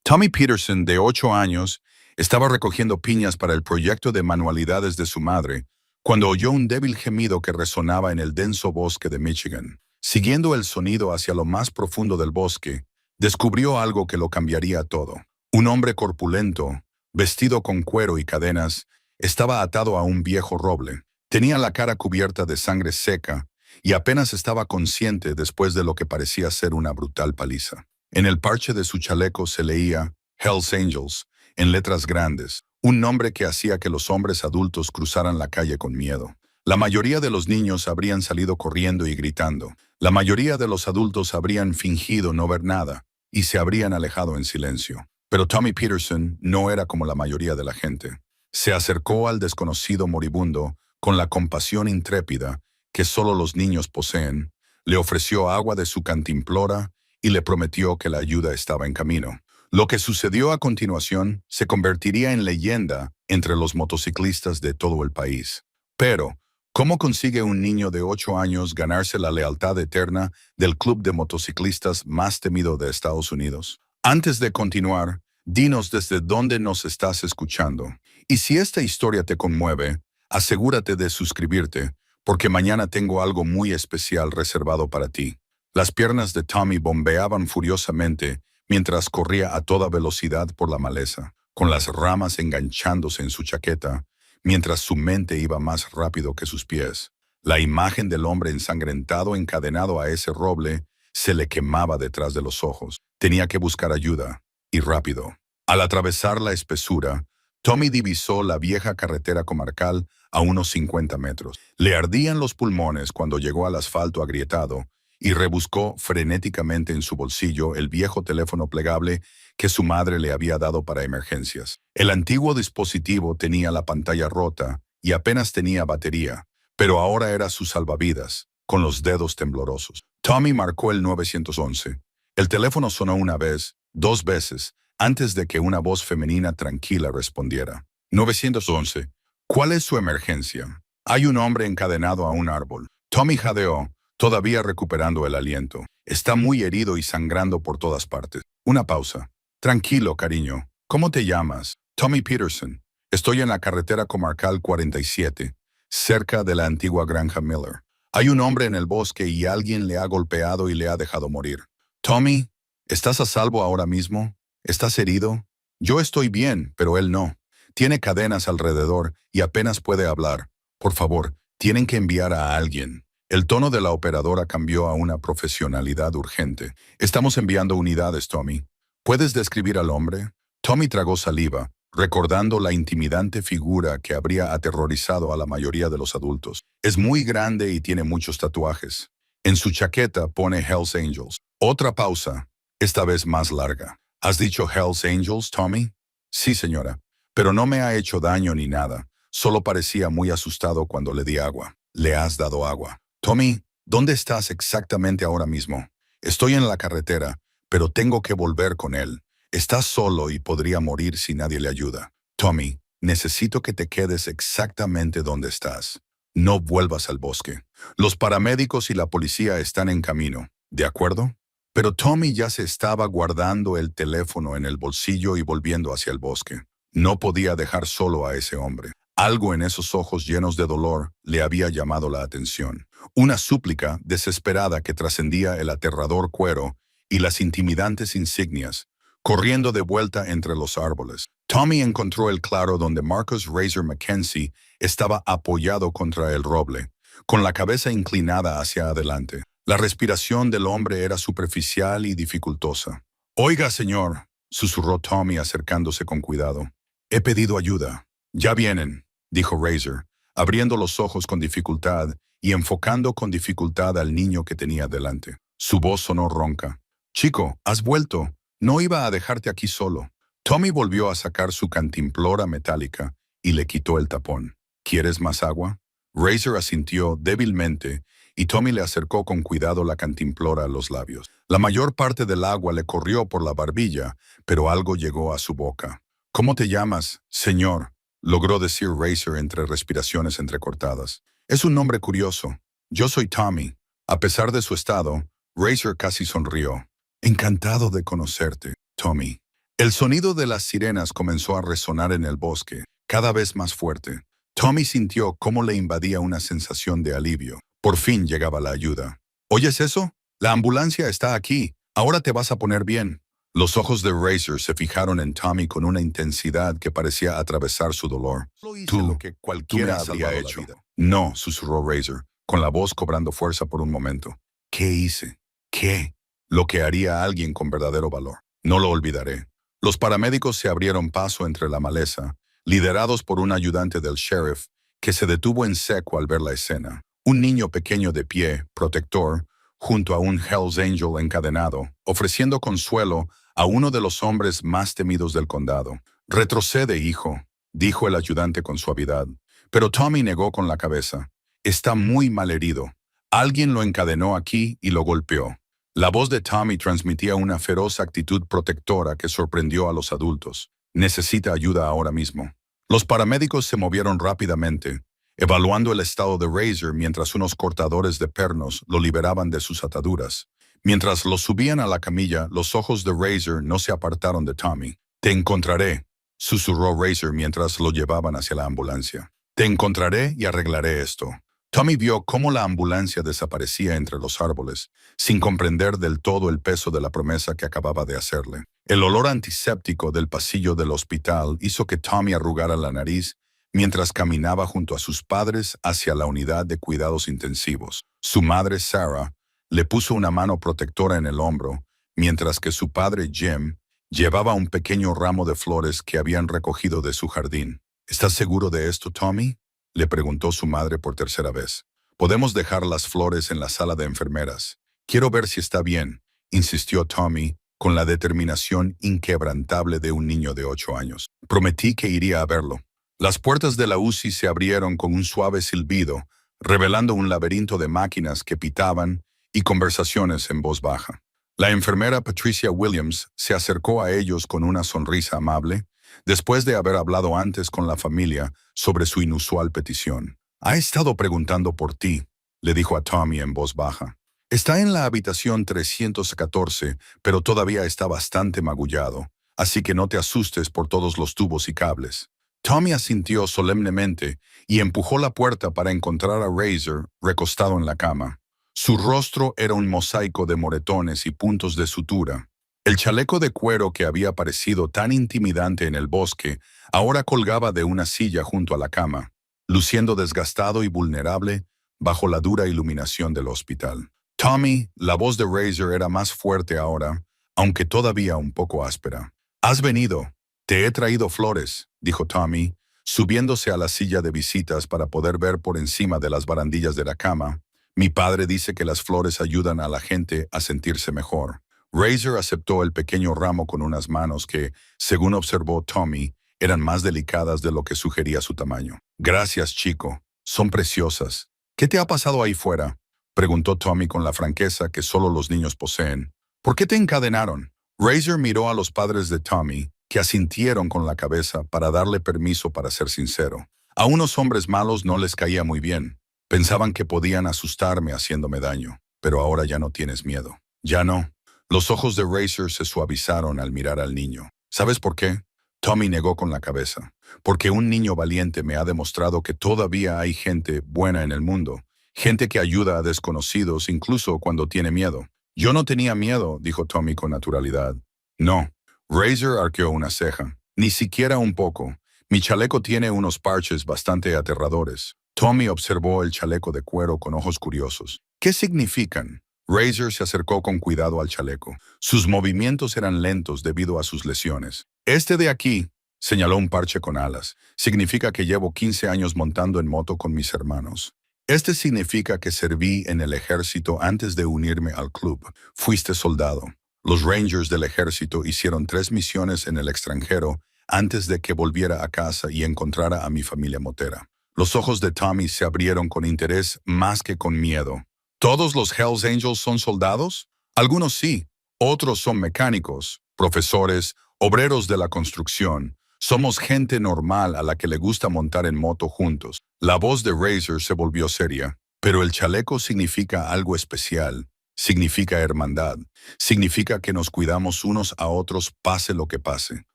Tommy Peterson, de 8 años, estaba recogiendo piñas para el proyecto de manualidades de su madre cuando oyó un débil gemido que resonaba en el denso bosque de Michigan. Siguiendo el sonido hacia lo más profundo del bosque, descubrió algo que lo cambiaría todo. Un hombre corpulento, vestido con cuero y cadenas, estaba atado a un viejo roble. Tenía la cara cubierta de sangre seca y apenas estaba consciente después de lo que parecía ser una brutal paliza. En el parche de su chaleco se leía Hells Angels, en letras grandes, un nombre que hacía que los hombres adultos cruzaran la calle con miedo. La mayoría de los niños habrían salido corriendo y gritando. La mayoría de los adultos habrían fingido no ver nada y se habrían alejado en silencio. Pero Tommy Peterson no era como la mayoría de la gente. Se acercó al desconocido moribundo con la compasión intrépida que solo los niños poseen, le ofreció agua de su cantimplora y le prometió que la ayuda estaba en camino. Lo que sucedió a continuación se convertiría en leyenda entre los motociclistas de todo el país. Pero, ¿cómo consigue un niño de 8 años ganarse la lealtad eterna del club de motociclistas más temido de Estados Unidos? Antes de continuar, dinos desde dónde nos estás escuchando. Y si esta historia te conmueve, asegúrate de suscribirte, porque mañana tengo algo muy especial reservado para ti. Las piernas de Tommy bombeaban furiosamente mientras corría a toda velocidad por la maleza, con las ramas enganchándose en su chaqueta, mientras su mente iba más rápido que sus pies. La imagen del hombre ensangrentado encadenado a ese roble se le quemaba detrás de los ojos. Tenía que buscar ayuda, y rápido. Al atravesar la espesura, Tommy divisó la vieja carretera comarcal a unos 50 metros. Le ardían los pulmones cuando llegó al asfalto agrietado y rebuscó frenéticamente en su bolsillo el viejo teléfono plegable que su madre le había dado para emergencias. El antiguo dispositivo tenía la pantalla rota y apenas tenía batería, pero ahora era su salvavidas, con los dedos temblorosos. Tommy marcó el 911. El teléfono sonó una vez, 2 veces, antes de que una voz femenina tranquila respondiera. 911. ¿Cuál es su emergencia? Hay un hombre encadenado a un árbol. Tommy jadeó, todavía recuperando el aliento. Está muy herido y sangrando por todas partes. Una pausa. Tranquilo, cariño. ¿Cómo te llamas? Tommy Peterson. Estoy en la carretera comarcal 47, cerca de la antigua granja Miller. Hay un hombre en el bosque y alguien le ha golpeado y le ha dejado morir. Tommy, ¿estás a salvo ahora mismo? ¿Estás herido? Yo estoy bien, pero él no. Tiene cadenas alrededor y apenas puede hablar. Por favor, tienen que enviar a alguien. El tono de la operadora cambió a una profesionalidad urgente. Estamos enviando unidades, Tommy. ¿Puedes describir al hombre? Tommy tragó saliva, recordando la intimidante figura que habría aterrorizado a la mayoría de los adultos. Es muy grande y tiene muchos tatuajes. En su chaqueta pone Hells Angels. Otra pausa, esta vez más larga. ¿Has dicho Hells Angels, Tommy? Sí, señora. Pero no me ha hecho daño ni nada. Solo parecía muy asustado cuando le di agua. ¿Le has dado agua? Tommy, ¿dónde estás exactamente ahora mismo? Estoy en la carretera, pero tengo que volver con él. Está solo y podría morir si nadie le ayuda. Tommy, necesito que te quedes exactamente donde estás. No vuelvas al bosque. Los paramédicos y la policía están en camino, ¿de acuerdo? Pero Tommy ya se estaba guardando el teléfono en el bolsillo y volviendo hacia el bosque. No podía dejar solo a ese hombre. Algo en esos ojos llenos de dolor le había llamado la atención. Una súplica desesperada que trascendía el aterrador cuero y las intimidantes insignias, corriendo de vuelta entre los árboles. Tommy encontró el claro donde Marcus Razor Mackenzie estaba apoyado contra el roble, con la cabeza inclinada hacia adelante. La respiración del hombre era superficial y dificultosa. «Oiga, señor», susurró Tommy acercándose con cuidado. «He pedido ayuda. Ya vienen», dijo Razor, abriendo los ojos con dificultad y enfocando con dificultad al niño que tenía delante. Su voz sonó ronca. «Chico, has vuelto. No iba a dejarte aquí solo». Tommy volvió a sacar su cantimplora metálica y le quitó el tapón. «¿Quieres más agua?» Razor asintió débilmente y Tommy le acercó con cuidado la cantimplora a los labios. La mayor parte del agua le corrió por la barbilla, pero algo llegó a su boca. «¿Cómo te llamas, señor?», logró decir Razor entre respiraciones entrecortadas. «Es un nombre curioso. Yo soy Tommy». A pesar de su estado, Razor casi sonrió. «Encantado de conocerte, Tommy». El sonido de las sirenas comenzó a resonar en el bosque, cada vez más fuerte. Tommy sintió cómo le invadía una sensación de alivio. Por fin llegaba la ayuda. ¿Oyes eso? La ambulancia está aquí. Ahora te vas a poner bien. Los ojos de Razor se fijaron en Tommy con una intensidad que parecía atravesar su dolor. Tú, que tú me cualquiera has habría salvado la hecho. vida. No, susurró Razor, con la voz cobrando fuerza por un momento. ¿Qué hice? ¿Qué? Lo que haría alguien con verdadero valor. No lo olvidaré. Los paramédicos se abrieron paso entre la maleza, liderados por un ayudante del sheriff, que se detuvo en seco al ver la escena. Un niño pequeño de pie, protector, junto a un Hell's Angel encadenado, ofreciendo consuelo a uno de los hombres más temidos del condado. Retrocede, hijo, dijo el ayudante con suavidad. Pero Tommy negó con la cabeza. Está muy mal herido. Alguien lo encadenó aquí y lo golpeó. La voz de Tommy transmitía una feroz actitud protectora que sorprendió a los adultos. Necesita ayuda ahora mismo. Los paramédicos se movieron rápidamente, evaluando el estado de Razor mientras unos cortadores de pernos lo liberaban de sus ataduras. Mientras lo subían a la camilla, los ojos de Razor no se apartaron de Tommy. Te encontraré, susurró Razor mientras lo llevaban hacia la ambulancia. Te encontraré y arreglaré esto. Tommy vio cómo la ambulancia desaparecía entre los árboles, sin comprender del todo el peso de la promesa que acababa de hacerle. El olor antiséptico del pasillo del hospital hizo que Tommy arrugara la nariz mientras caminaba junto a sus padres hacia la unidad de cuidados intensivos. Su madre, Sarah, le puso una mano protectora en el hombro, mientras que su padre, Jim, llevaba un pequeño ramo de flores que habían recogido de su jardín. ¿Estás seguro de esto, Tommy?, le preguntó su madre por tercera vez. Podemos dejar las flores en la sala de enfermeras. Quiero ver si está bien, insistió Tommy, con la determinación inquebrantable de un niño de 8 años. Prometí que iría a verlo. Las puertas de la UCI se abrieron con un suave silbido, revelando un laberinto de máquinas que pitaban y conversaciones en voz baja. La enfermera Patricia Williams se acercó a ellos con una sonrisa amable, después de haber hablado antes con la familia sobre su inusual petición. Ha estado preguntando por ti, le dijo a Tommy en voz baja. Está en la habitación 314, pero todavía está bastante magullado, así que no te asustes por todos los tubos y cables. Tommy asintió solemnemente y empujó la puerta para encontrar a Razor recostado en la cama. Su rostro era un mosaico de moretones y puntos de sutura. El chaleco de cuero que había parecido tan intimidante en el bosque ahora colgaba de una silla junto a la cama, luciendo desgastado y vulnerable bajo la dura iluminación del hospital. Tommy, la voz de Razor era más fuerte ahora, aunque todavía un poco áspera. «Has venido. Te he traído flores», dijo Tommy, subiéndose a la silla de visitas para poder ver por encima de las barandillas de la cama. «Mi padre dice que las flores ayudan a la gente a sentirse mejor». Razor aceptó el pequeño ramo con unas manos que, según observó Tommy, eran más delicadas de lo que sugería su tamaño. «Gracias, chico. Son preciosas. ¿Qué te ha pasado ahí fuera?», preguntó Tommy con la franqueza que solo los niños poseen. «¿Por qué te encadenaron?». Razor miró a los padres de Tommy, que asintieron con la cabeza para darle permiso para ser sincero. A unos hombres malos no les caía muy bien. Pensaban que podían asustarme haciéndome daño, pero ahora ya no tienes miedo. Ya no. Los ojos de Razor se suavizaron al mirar al niño. ¿Sabes por qué? Tommy negó con la cabeza. Porque un niño valiente me ha demostrado que todavía hay gente buena en el mundo. Gente que ayuda a desconocidos incluso cuando tiene miedo. Yo no tenía miedo, dijo Tommy con naturalidad. No. Razor arqueó una ceja. Ni siquiera un poco. Mi chaleco tiene unos parches bastante aterradores. Tommy observó el chaleco de cuero con ojos curiosos. ¿Qué significan? Razor se acercó con cuidado al chaleco. Sus movimientos eran lentos debido a sus lesiones. Este de aquí, señaló un parche con alas, significa que llevo 15 años montando en moto con mis hermanos. Este significa que serví en el ejército antes de unirme al club. Fuiste soldado. Los Rangers del ejército hicieron 3 misiones en el extranjero antes de que volviera a casa y encontrara a mi familia motera. Los ojos de Tommy se abrieron con interés más que con miedo. ¿Todos los Hells Angels son soldados? Algunos sí, otros son mecánicos, profesores, obreros de la construcción. Somos gente normal a la que le gusta montar en moto juntos. La voz de Razor se volvió seria. Pero el chaleco significa algo especial. Significa hermandad. Significa que nos cuidamos unos a otros pase lo que pase,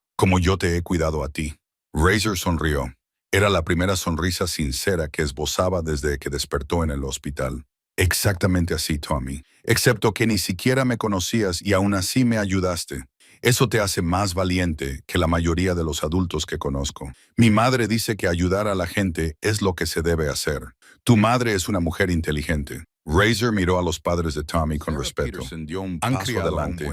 como yo te he cuidado a ti. Razor sonrió. Era la primera sonrisa sincera que esbozaba desde que despertó en el hospital. Exactamente así, Tommy. Excepto que ni siquiera me conocías y aún así me ayudaste. Eso te hace más valiente que la mayoría de los adultos que conozco. Mi madre dice que ayudar a la gente es lo que se debe hacer. Tu madre es una mujer inteligente. Razor miró a los padres de Tommy con respeto. Han criado adelante,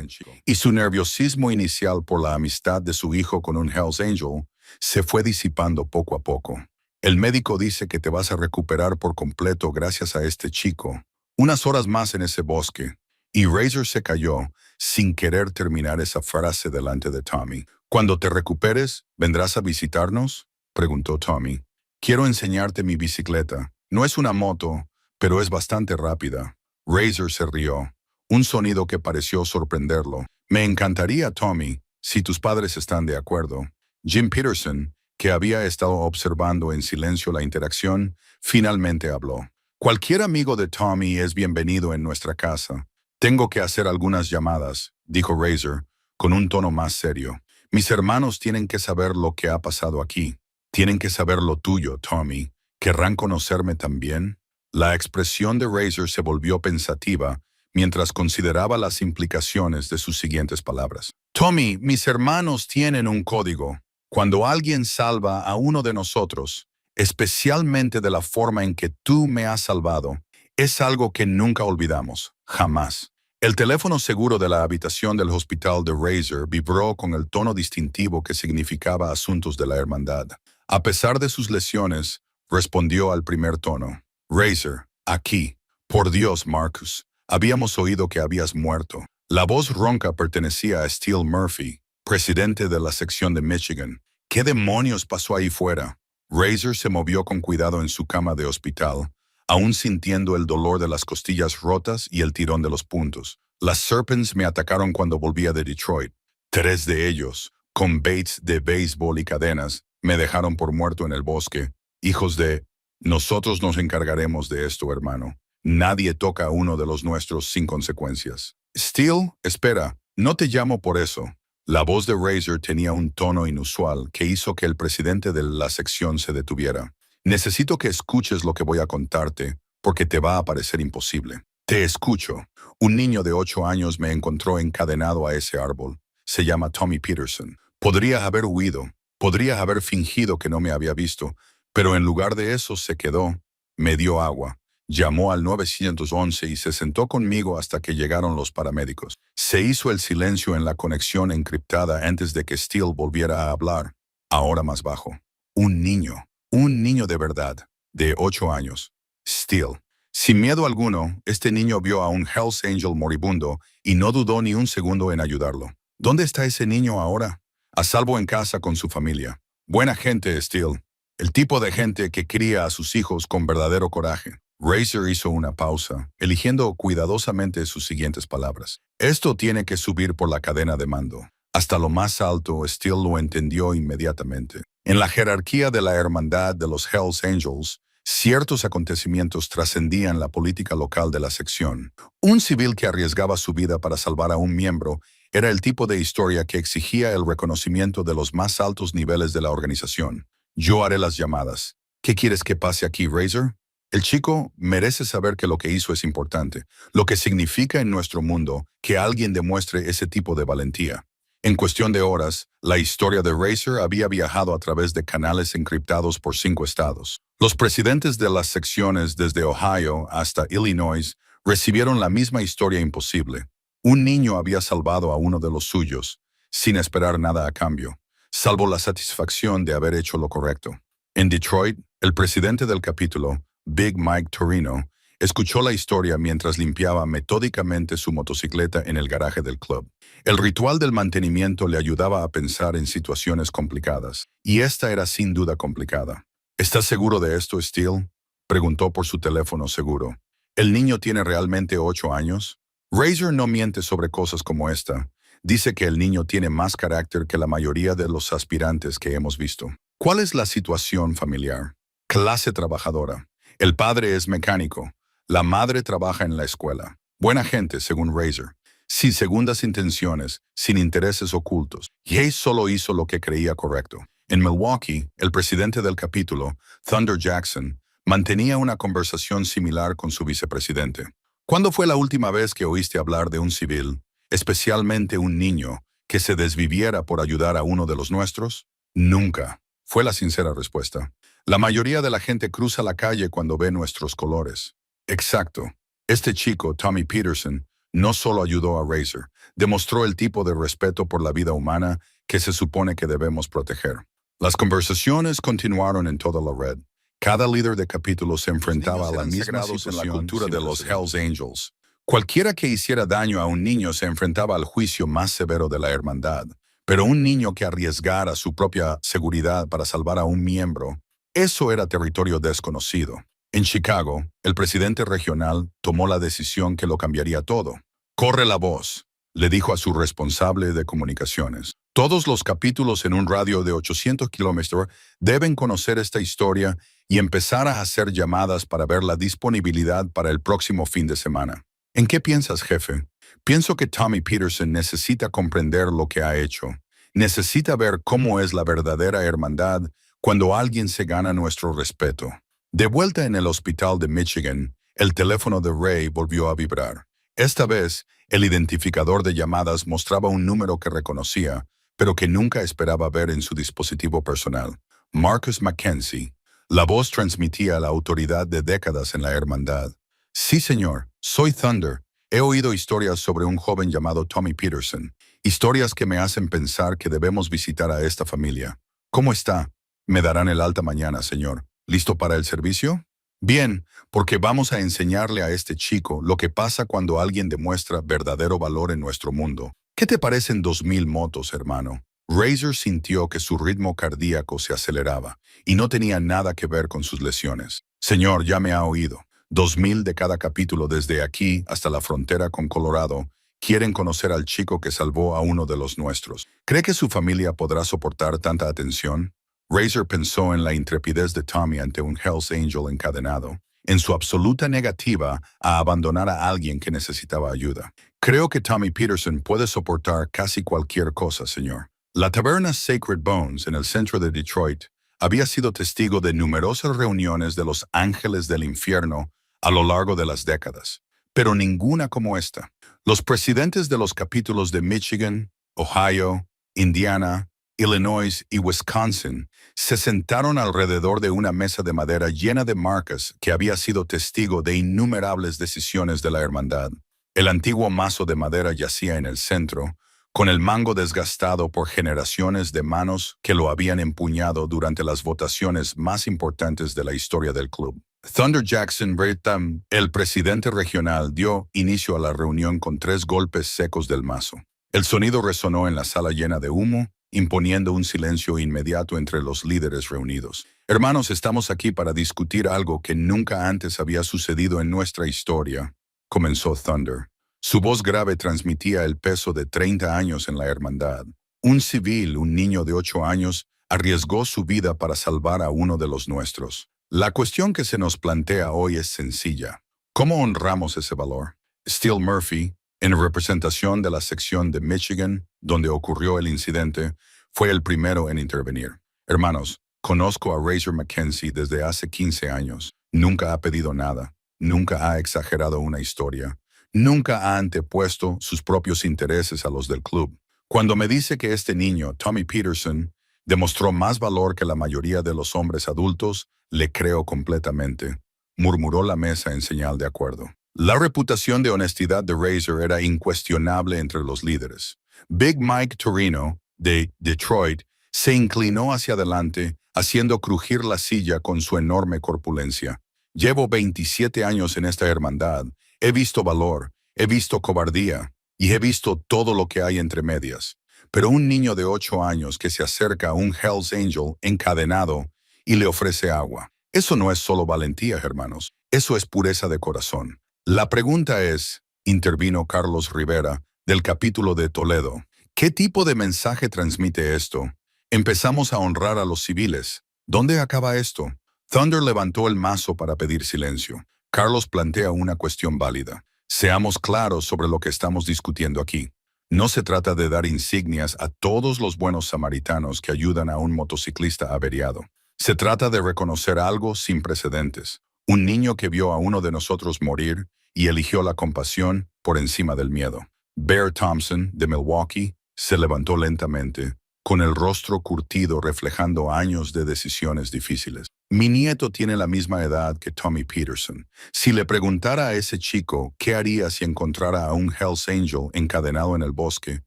y su nerviosismo inicial por la amistad de su hijo con un Hells Angel se fue disipando poco a poco. El médico dice que te vas a recuperar por completo gracias a este chico. Unas horas más en ese bosque. Y Razor se calló sin querer terminar esa frase delante de Tommy. «Cuando te recuperes, ¿vendrás a visitarnos?», preguntó Tommy. «Quiero enseñarte mi bicicleta. No es una moto, pero es bastante rápida». Razor se rió, un sonido que pareció sorprenderlo. «Me encantaría, Tommy, si tus padres están de acuerdo». Jim Peterson, que había estado observando en silencio la interacción, finalmente habló. «Cualquier amigo de Tommy es bienvenido en nuestra casa. Tengo que hacer algunas llamadas», dijo Razor, con un tono más serio. «Mis hermanos tienen que saber lo que ha pasado aquí. Tienen que saber lo tuyo, Tommy. ¿Querrán conocerme también?». La expresión de Razor se volvió pensativa mientras consideraba las implicaciones de sus siguientes palabras. «Tommy, mis hermanos tienen un código. Cuando alguien salva a uno de nosotros, especialmente de la forma en que tú me has salvado, es algo que nunca olvidamos, jamás». El teléfono seguro de la habitación del hospital de Razor vibró con el tono distintivo que significaba asuntos de la hermandad. A pesar de sus lesiones, respondió al primer tono. «Razor, aquí. Por Dios, Marcus. Habíamos oído que habías muerto». La voz ronca pertenecía a Steele Murphy, presidente de la sección de Michigan. «¿Qué demonios pasó ahí fuera?». Razor se movió con cuidado en su cama de hospital, aún sintiendo el dolor de las costillas rotas y el tirón de los puntos. «Las Serpents me atacaron cuando volvía de Detroit. 3 de ellos, con baits de béisbol y cadenas, me dejaron por muerto en el bosque. Hijos de... Nosotros nos encargaremos de esto, hermano. Nadie toca a uno de los nuestros sin consecuencias». «Steele, espera, no te llamo por eso». La voz de Razor tenía un tono inusual que hizo que el presidente de la sección se detuviera. «Necesito que escuches lo que voy a contarte, porque te va a parecer imposible». «Te escucho. Un niño de 8 años me encontró encadenado a ese árbol. Se llama Tommy Peterson. Podría haber huido, podría haber fingido que no me había visto, pero en lugar de eso se quedó, me dio agua, llamó al 911 y se sentó conmigo hasta que llegaron los paramédicos». Se hizo el silencio en la conexión encriptada antes de que Steele volviera a hablar, ahora más bajo. Un niño de verdad, de 8 años. Steele. Sin miedo alguno, este niño vio a un Hells Angel moribundo y no dudó ni un segundo en ayudarlo. ¿Dónde está ese niño ahora? A salvo en casa con su familia. Buena gente, Steele. El tipo de gente que cría a sus hijos con verdadero coraje. Razor hizo una pausa, eligiendo cuidadosamente sus siguientes palabras. «Esto tiene que subir por la cadena de mando». Hasta lo más alto, Steele lo entendió inmediatamente. En la jerarquía de la hermandad de los Hells Angels, ciertos acontecimientos trascendían la política local de la sección. Un civil que arriesgaba su vida para salvar a un miembro era el tipo de historia que exigía el reconocimiento de los más altos niveles de la organización. «Yo haré las llamadas». «¿Qué quieres que pase aquí, Razor?». El chico merece saber que lo que hizo es importante, lo que significa en nuestro mundo que alguien demuestre ese tipo de valentía. En cuestión de horas, la historia de Razor había viajado a través de canales encriptados por 5 estados. Los presidentes de las secciones desde Ohio hasta Illinois recibieron la misma historia imposible. Un niño había salvado a uno de los suyos, sin esperar nada a cambio, salvo la satisfacción de haber hecho lo correcto. En Detroit, el presidente del capítulo, Big Mike Torino, escuchó la historia mientras limpiaba metódicamente su motocicleta en el garaje del club. El ritual del mantenimiento le ayudaba a pensar en situaciones complicadas, y esta era sin duda complicada. «¿Estás seguro de esto, Steele?», preguntó por su teléfono seguro. «¿El niño tiene realmente 8 años?». Razor no miente sobre cosas como esta. Dice que el niño tiene más carácter que la mayoría de los aspirantes que hemos visto. ¿Cuál es la situación familiar? Clase trabajadora. El padre es mecánico. La madre trabaja en la escuela. Buena gente, según Razor. Sin segundas intenciones, sin intereses ocultos. Hayes solo hizo lo que creía correcto. En Milwaukee, el presidente del capítulo, Thunder Jackson, mantenía una conversación similar con su vicepresidente. ¿Cuándo fue la última vez que oíste hablar de un civil, especialmente un niño, que se desviviera por ayudar a uno de los nuestros? Nunca, fue la sincera respuesta. La mayoría de la gente cruza la calle cuando ve nuestros colores. Exacto. Este chico, Tommy Peterson, no solo ayudó a Razor, demostró el tipo de respeto por la vida humana que se supone que debemos proteger. Las conversaciones continuaron en toda la red. Cada líder de capítulo se enfrentaba a la misma situación en la cultura de los Hells Angels. Cualquiera que hiciera daño a un niño se enfrentaba al juicio más severo de la hermandad. Pero un niño que arriesgara su propia seguridad para salvar a un miembro, eso era territorio desconocido. En Chicago, el presidente regional tomó la decisión que lo cambiaría todo. Corre la voz, le dijo a su responsable de comunicaciones. Todos los capítulos en un radio de 800 kilómetros deben conocer esta historia y empezar a hacer llamadas para ver la disponibilidad para el próximo fin de semana. ¿En qué piensas, jefe? Pienso que Tommy Peterson necesita comprender lo que ha hecho. Necesita ver cómo es la verdadera hermandad cuando alguien se gana nuestro respeto. De vuelta en el hospital de Michigan, el teléfono de Ray volvió a vibrar. Esta vez, el identificador de llamadas mostraba un número que reconocía, pero que nunca esperaba ver en su dispositivo personal. Marcus Mackenzie. La voz transmitía la autoridad de décadas en la hermandad. Sí, señor, soy Thunder. He oído historias sobre un joven llamado Tommy Peterson. Historias que me hacen pensar que debemos visitar a esta familia. ¿Cómo está? Me darán el alta mañana, señor. ¿Listo para el servicio? Bien, porque vamos a enseñarle a este chico lo que pasa cuando alguien demuestra verdadero valor en nuestro mundo. ¿Qué te parecen 2000 motos, hermano? Razor sintió que su ritmo cardíaco se aceleraba y no tenía nada que ver con sus lesiones. Señor, ya me ha oído. 2000 de cada capítulo desde aquí hasta la frontera con Colorado quieren conocer al chico que salvó a uno de los nuestros. ¿Cree que su familia podrá soportar tanta atención? Razor pensó en la intrepidez de Tommy ante un Hells Angel encadenado, en su absoluta negativa a abandonar a alguien que necesitaba ayuda. Creo que Tommy Peterson puede soportar casi cualquier cosa, señor. La taberna Sacred Bones, en el centro de Detroit, había sido testigo de numerosas reuniones de los ángeles del infierno a lo largo de las décadas, pero ninguna como esta. Los presidentes de los capítulos de Michigan, Ohio, Indiana, Illinois y Wisconsin se sentaron alrededor de una mesa de madera llena de marcas que había sido testigo de innumerables decisiones de la hermandad. El antiguo mazo de madera yacía en el centro, con el mango desgastado por generaciones de manos que lo habían empuñado durante las votaciones más importantes de la historia del club. Thunder Jackson Brigham, el presidente regional, dio inicio a la reunión con 3 golpes secos del mazo. El sonido resonó en la sala llena de humo, imponiendo un silencio inmediato entre los líderes reunidos. Hermanos, estamos aquí para discutir algo que nunca antes había sucedido en nuestra historia, comenzó Thunder. Su voz grave transmitía el peso de 30 años en la hermandad. Un civil, un niño de 8 años, arriesgó su vida para salvar a uno de los nuestros. La cuestión que se nos plantea hoy es sencilla. ¿Cómo honramos ese valor? Steele Murphy, en representación de la sección de Michigan, donde ocurrió el incidente, fue el primero en intervenir. Hermanos, conozco a Razor Mackenzie desde hace 15 años. Nunca ha pedido nada. Nunca ha exagerado una historia. Nunca ha antepuesto sus propios intereses a los del club. Cuando me dice que este niño, Tommy Peterson, demostró más valor que la mayoría de los hombres adultos, le creo completamente, murmuró la mesa en señal de acuerdo. La reputación de honestidad de Razor era incuestionable entre los líderes. Big Mike Torino, de Detroit, se inclinó hacia adelante, haciendo crujir la silla con su enorme corpulencia. Llevo 27 años en esta hermandad. He visto valor, he visto cobardía y he visto todo lo que hay entre medias. Pero un niño de 8 años que se acerca a un Hells Angel encadenado y le ofrece agua. Eso no es solo valentía, hermanos. Eso es pureza de corazón. La pregunta es, intervino Carlos Rivera, del capítulo de Toledo, ¿qué tipo de mensaje transmite esto? Empezamos a honrar a los civiles. ¿Dónde acaba esto? Thunder levantó el mazo para pedir silencio. Carlos plantea una cuestión válida. Seamos claros sobre lo que estamos discutiendo aquí. No se trata de dar insignias a todos los buenos samaritanos que ayudan a un motociclista averiado. Se trata de reconocer algo sin precedentes. Un niño que vio a uno de nosotros morir y eligió la compasión por encima del miedo. Bear Thompson, de Milwaukee, se levantó lentamente, con el rostro curtido reflejando años de decisiones difíciles. Mi nieto tiene la misma edad que Tommy Peterson. Si le preguntara a ese chico qué haría si encontrara a un Hells Angel encadenado en el bosque,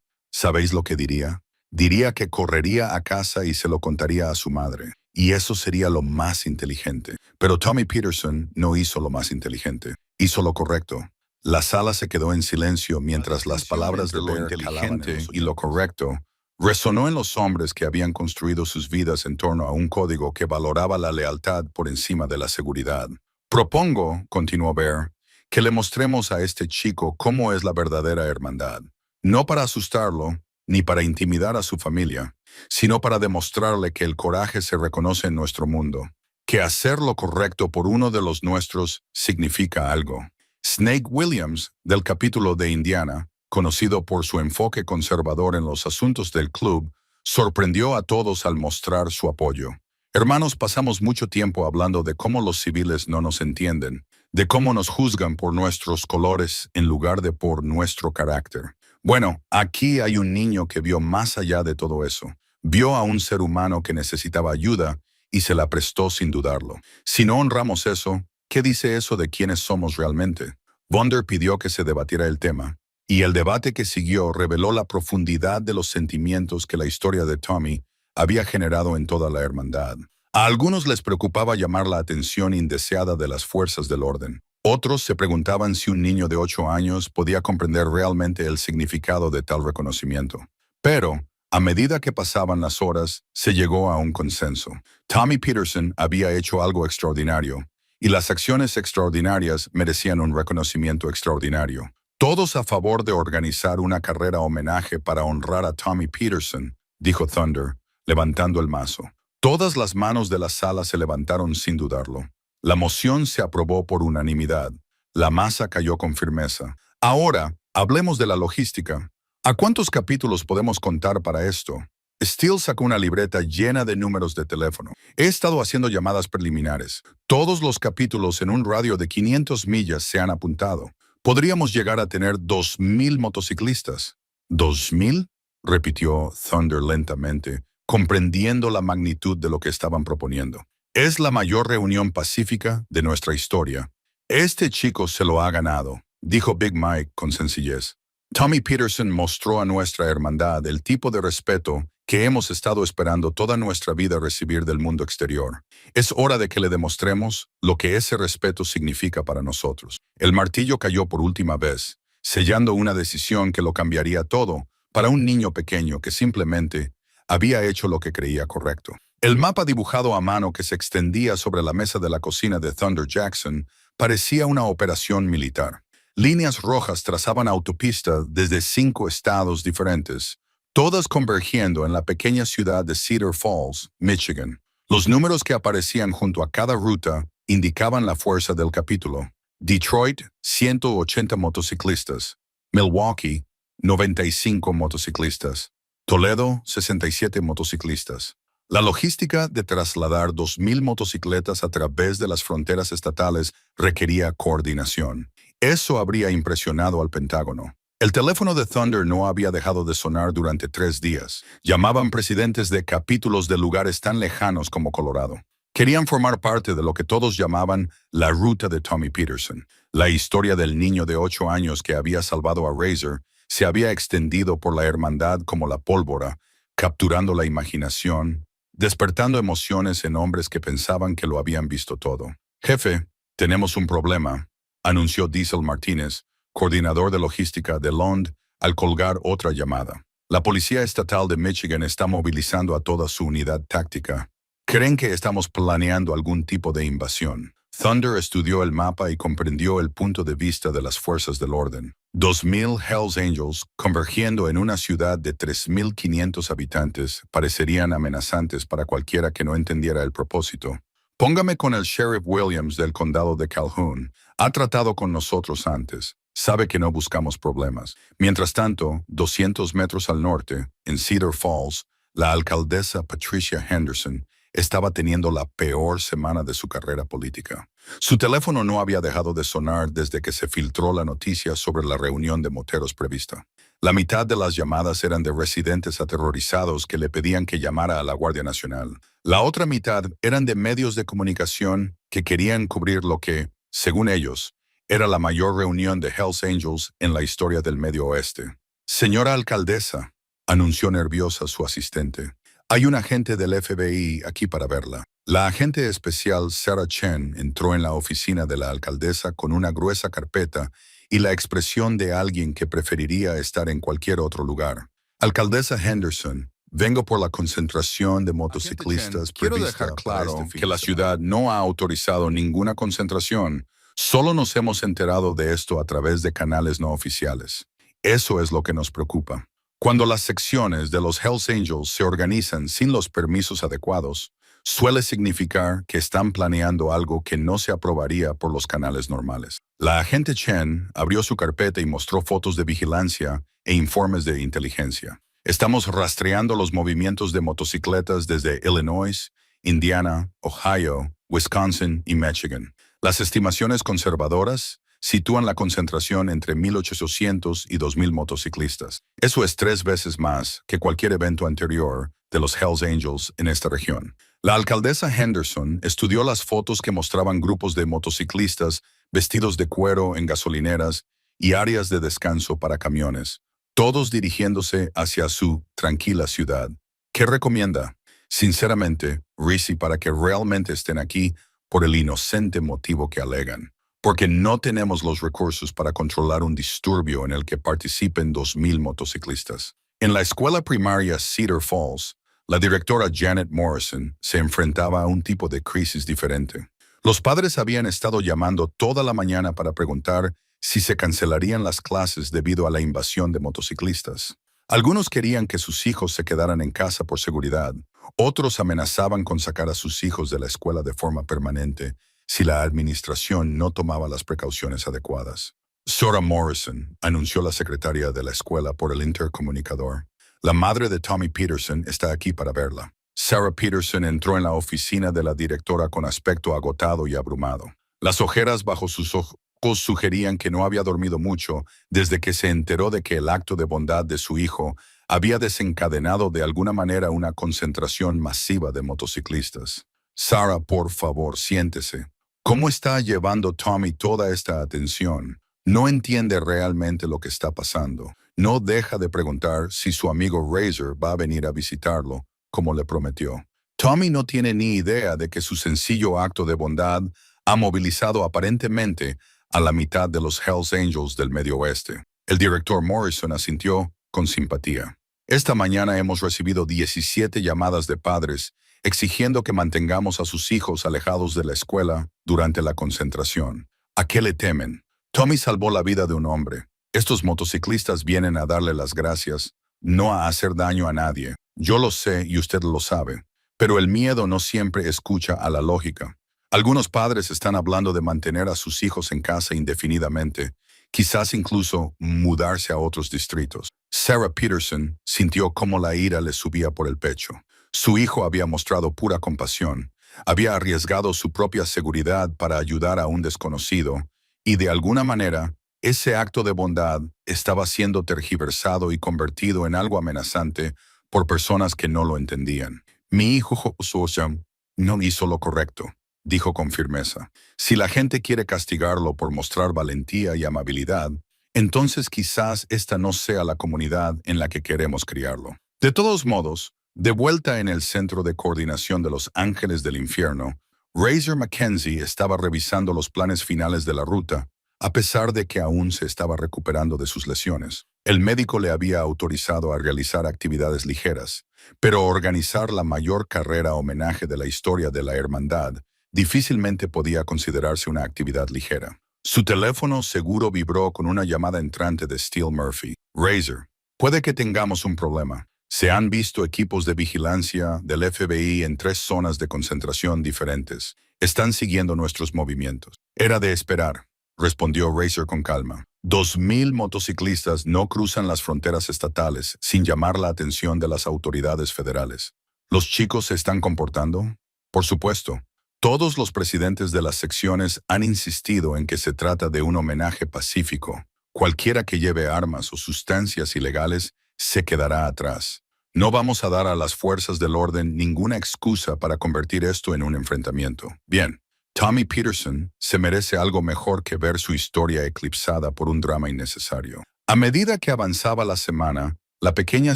¿sabéis lo que diría? Diría que correría a casa y se lo contaría a su madre. Y eso sería lo más inteligente. Pero Tommy Peterson no hizo lo más inteligente. Hizo lo correcto. La sala se quedó en silencio mientras las palabras de lo inteligente y lo correcto resonó en los hombres que habían construido sus vidas en torno a un código que valoraba la lealtad por encima de la seguridad. Propongo, continuó Bear, que le mostremos a este chico cómo es la verdadera hermandad. No para asustarlo, ni para intimidar a su familia, sino para demostrarle que el coraje se reconoce en nuestro mundo, que hacer lo correcto por uno de los nuestros significa algo. Snake Williams, del capítulo de Indiana, conocido por su enfoque conservador en los asuntos del club, sorprendió a todos al mostrar su apoyo. Hermanos, pasamos mucho tiempo hablando de cómo los civiles no nos entienden, de cómo nos juzgan por nuestros colores en lugar de por nuestro carácter. Bueno, aquí hay un niño que vio más allá de todo eso. Vio a un ser humano que necesitaba ayuda y se la prestó sin dudarlo. Si no honramos eso, ¿qué dice eso de quiénes somos realmente? Bonder pidió que se debatiera el tema, y el debate que siguió reveló la profundidad de los sentimientos que la historia de Tommy había generado en toda la hermandad. A algunos les preocupaba llamar la atención indeseada de las fuerzas del orden. Otros se preguntaban si un niño de 8 años podía comprender realmente el significado de tal reconocimiento. Pero, a medida que pasaban las horas, se llegó a un consenso. Tommy Peterson había hecho algo extraordinario, y las acciones extraordinarias merecían un reconocimiento extraordinario. Todos a favor de organizar una carrera homenaje para honrar a Tommy Peterson, dijo Thunder, levantando el mazo. Todas las manos de la sala se levantaron sin dudarlo. La moción se aprobó por unanimidad. La masa cayó con firmeza. Ahora, hablemos de la logística. ¿A cuántos capítulos podemos contar para esto? Steele sacó una libreta llena de números de teléfono. He estado haciendo llamadas preliminares. Todos los capítulos en un radio de 500 millas se han apuntado. Podríamos llegar a tener 2,000 motociclistas. ¿2,000? Repitió Thunder lentamente, comprendiendo la magnitud de lo que estaban proponiendo. Es la mayor reunión pacífica de nuestra historia. Este chico se lo ha ganado, dijo Big Mike con sencillez. Tommy Peterson mostró a nuestra hermandad el tipo de respeto que hemos estado esperando toda nuestra vida recibir del mundo exterior. Es hora de que le demostremos lo que ese respeto significa para nosotros. El martillo cayó por última vez, sellando una decisión que lo cambiaría todo para un niño pequeño que simplemente había hecho lo que creía correcto. El mapa dibujado a mano que se extendía sobre la mesa de la cocina de Thunder Jackson parecía una operación militar. Líneas rojas trazaban autopistas desde 5 estados diferentes, todas convergiendo en la pequeña ciudad de Cedar Falls, Michigan. Los números que aparecían junto a cada ruta indicaban la fuerza del capítulo. Detroit, 180 motociclistas. Milwaukee, 95 motociclistas. Toledo, 67 motociclistas. La logística de trasladar 2,000 motocicletas a través de las fronteras estatales requería coordinación. Eso habría impresionado al Pentágono. El teléfono de Thunder no había dejado de sonar durante 3 días. Llamaban presidentes de capítulos de lugares tan lejanos como Colorado. Querían formar parte de lo que todos llamaban la ruta de Tommy Peterson. La historia del niño de 8 años que había salvado a Razor se había extendido por la hermandad como la pólvora, capturando la imaginación, despertando emociones en hombres que pensaban que lo habían visto todo. Jefe, tenemos un problema, anunció Diesel Martínez, coordinador de logística de Lond, al colgar otra llamada. La Policía Estatal de Michigan está movilizando a toda su unidad táctica. ¿Creen que estamos planeando algún tipo de invasión? Thunder estudió el mapa y comprendió el punto de vista de las fuerzas del orden. 2,000 Hells Angels, convergiendo en una ciudad de 3,500 habitantes, parecerían amenazantes para cualquiera que no entendiera el propósito. Póngame con el Sheriff Williams del condado de Calhoun. Ha tratado con nosotros antes. Sabe que no buscamos problemas. Mientras tanto, 200 metros al norte, en Cedar Falls, la alcaldesa Patricia Henderson estaba teniendo la peor semana de su carrera política. Su teléfono no había dejado de sonar desde que se filtró la noticia sobre la reunión de moteros prevista. La mitad de las llamadas eran de residentes aterrorizados que le pedían que llamara a la Guardia Nacional. La otra mitad eran de medios de comunicación que querían cubrir lo que, según ellos, era la mayor reunión de Hells Angels en la historia del Medio Oeste. Señora alcaldesa, anunció nerviosa su asistente. Hay un agente del FBI aquí para verla. La agente especial Sarah Chen entró en la oficina de la alcaldesa con una gruesa carpeta y la expresión de alguien que preferiría estar en cualquier otro lugar. Alcaldesa Henderson, vengo por la concentración de motociclistas Quiero prevista dejar para claro que la ciudad no ha autorizado ninguna concentración. Solo nos hemos enterado de esto a través de canales no oficiales. Eso es lo que nos preocupa. Cuando las secciones de los Hells Angels se organizan sin los permisos adecuados, suele significar que están planeando algo que no se aprobaría por los canales normales. La agente Chen abrió su carpeta y mostró fotos de vigilancia e informes de inteligencia. Estamos rastreando los movimientos de motocicletas desde Illinois, Indiana, Ohio, Wisconsin y Michigan. Las estimaciones conservadoras sitúan la concentración entre 1,800 y 2,000 motociclistas. Eso es 3 veces más que cualquier evento anterior de los Hells Angels en esta región. La alcaldesa Henderson estudió las fotos que mostraban grupos de motociclistas vestidos de cuero en gasolineras y áreas de descanso para camiones, todos dirigiéndose hacia su tranquila ciudad. ¿Qué recomienda? Sinceramente, Rizzi, para que realmente estén aquí por el inocente motivo que alegan. Porque no tenemos los recursos para controlar un disturbio en el que participen 2,000 motociclistas. En la escuela primaria Cedar Falls, la directora Janet Morrison se enfrentaba a un tipo de crisis diferente. Los padres habían estado llamando toda la mañana para preguntar si se cancelarían las clases debido a la invasión de motociclistas. Algunos querían que sus hijos se quedaran en casa por seguridad. Otros amenazaban con sacar a sus hijos de la escuela de forma permanente si la administración no tomaba las precauciones adecuadas. Zora Morrison, anunció la secretaria de la escuela por el intercomunicador. La madre de Tommy Peterson está aquí para verla. Sarah Peterson entró en la oficina de la directora con aspecto agotado y abrumado. Las ojeras bajo sus ojos sugerían que no había dormido mucho desde que se enteró de que el acto de bondad de su hijo había desencadenado de alguna manera una concentración masiva de motociclistas. Sarah, por favor, siéntese. ¿Cómo está llevando Tommy toda esta atención? No entiende realmente lo que está pasando. No deja de preguntar si su amigo Razor va a venir a visitarlo, como le prometió. Tommy no tiene ni idea de que su sencillo acto de bondad ha movilizado aparentemente a la mitad de los Hells Angels del Medio Oeste. El director Morrison asintió con simpatía. Esta mañana hemos recibido 17 llamadas de padres exigiendo que mantengamos a sus hijos alejados de la escuela durante la concentración. ¿A qué le temen? Tommy salvó la vida de un hombre. Estos motociclistas vienen a darle las gracias, no a hacer daño a nadie. Yo lo sé y usted lo sabe, pero el miedo no siempre escucha a la lógica. Algunos padres están hablando de mantener a sus hijos en casa indefinidamente, quizás incluso mudarse a otros distritos. Sarah Peterson sintió cómo la ira le subía por el pecho. Su hijo había mostrado pura compasión, había arriesgado su propia seguridad para ayudar a un desconocido, y de alguna manera, ese acto de bondad estaba siendo tergiversado y convertido en algo amenazante por personas que no lo entendían. Mi hijo Joshua no hizo lo correcto, dijo con firmeza. Si la gente quiere castigarlo por mostrar valentía y amabilidad, entonces quizás esta no sea la comunidad en la que queremos criarlo. De todos modos, de vuelta en el Centro de Coordinación de los Ángeles del Infierno, Razor Mackenzie estaba revisando los planes finales de la ruta, a pesar de que aún se estaba recuperando de sus lesiones. El médico le había autorizado a realizar actividades ligeras, pero organizar la mayor carrera homenaje de la historia de la hermandad difícilmente podía considerarse una actividad ligera. Su teléfono seguro vibró con una llamada entrante de Steele Murphy. Razor, puede que tengamos un problema. Se han visto equipos de vigilancia del FBI en 3 zonas de concentración diferentes. Están siguiendo nuestros movimientos. Era de esperar, respondió Racer con calma. 2,000 motociclistas no cruzan las fronteras estatales sin llamar la atención de las autoridades federales. ¿Los chicos se están comportando? Por supuesto. Todos los presidentes de las secciones han insistido en que se trata de un homenaje pacífico. Cualquiera que lleve armas o sustancias ilegales se quedará atrás. No vamos a dar a las fuerzas del orden ninguna excusa para convertir esto en un enfrentamiento. Bien, Tommy Peterson se merece algo mejor que ver su historia eclipsada por un drama innecesario. A medida que avanzaba la semana, la pequeña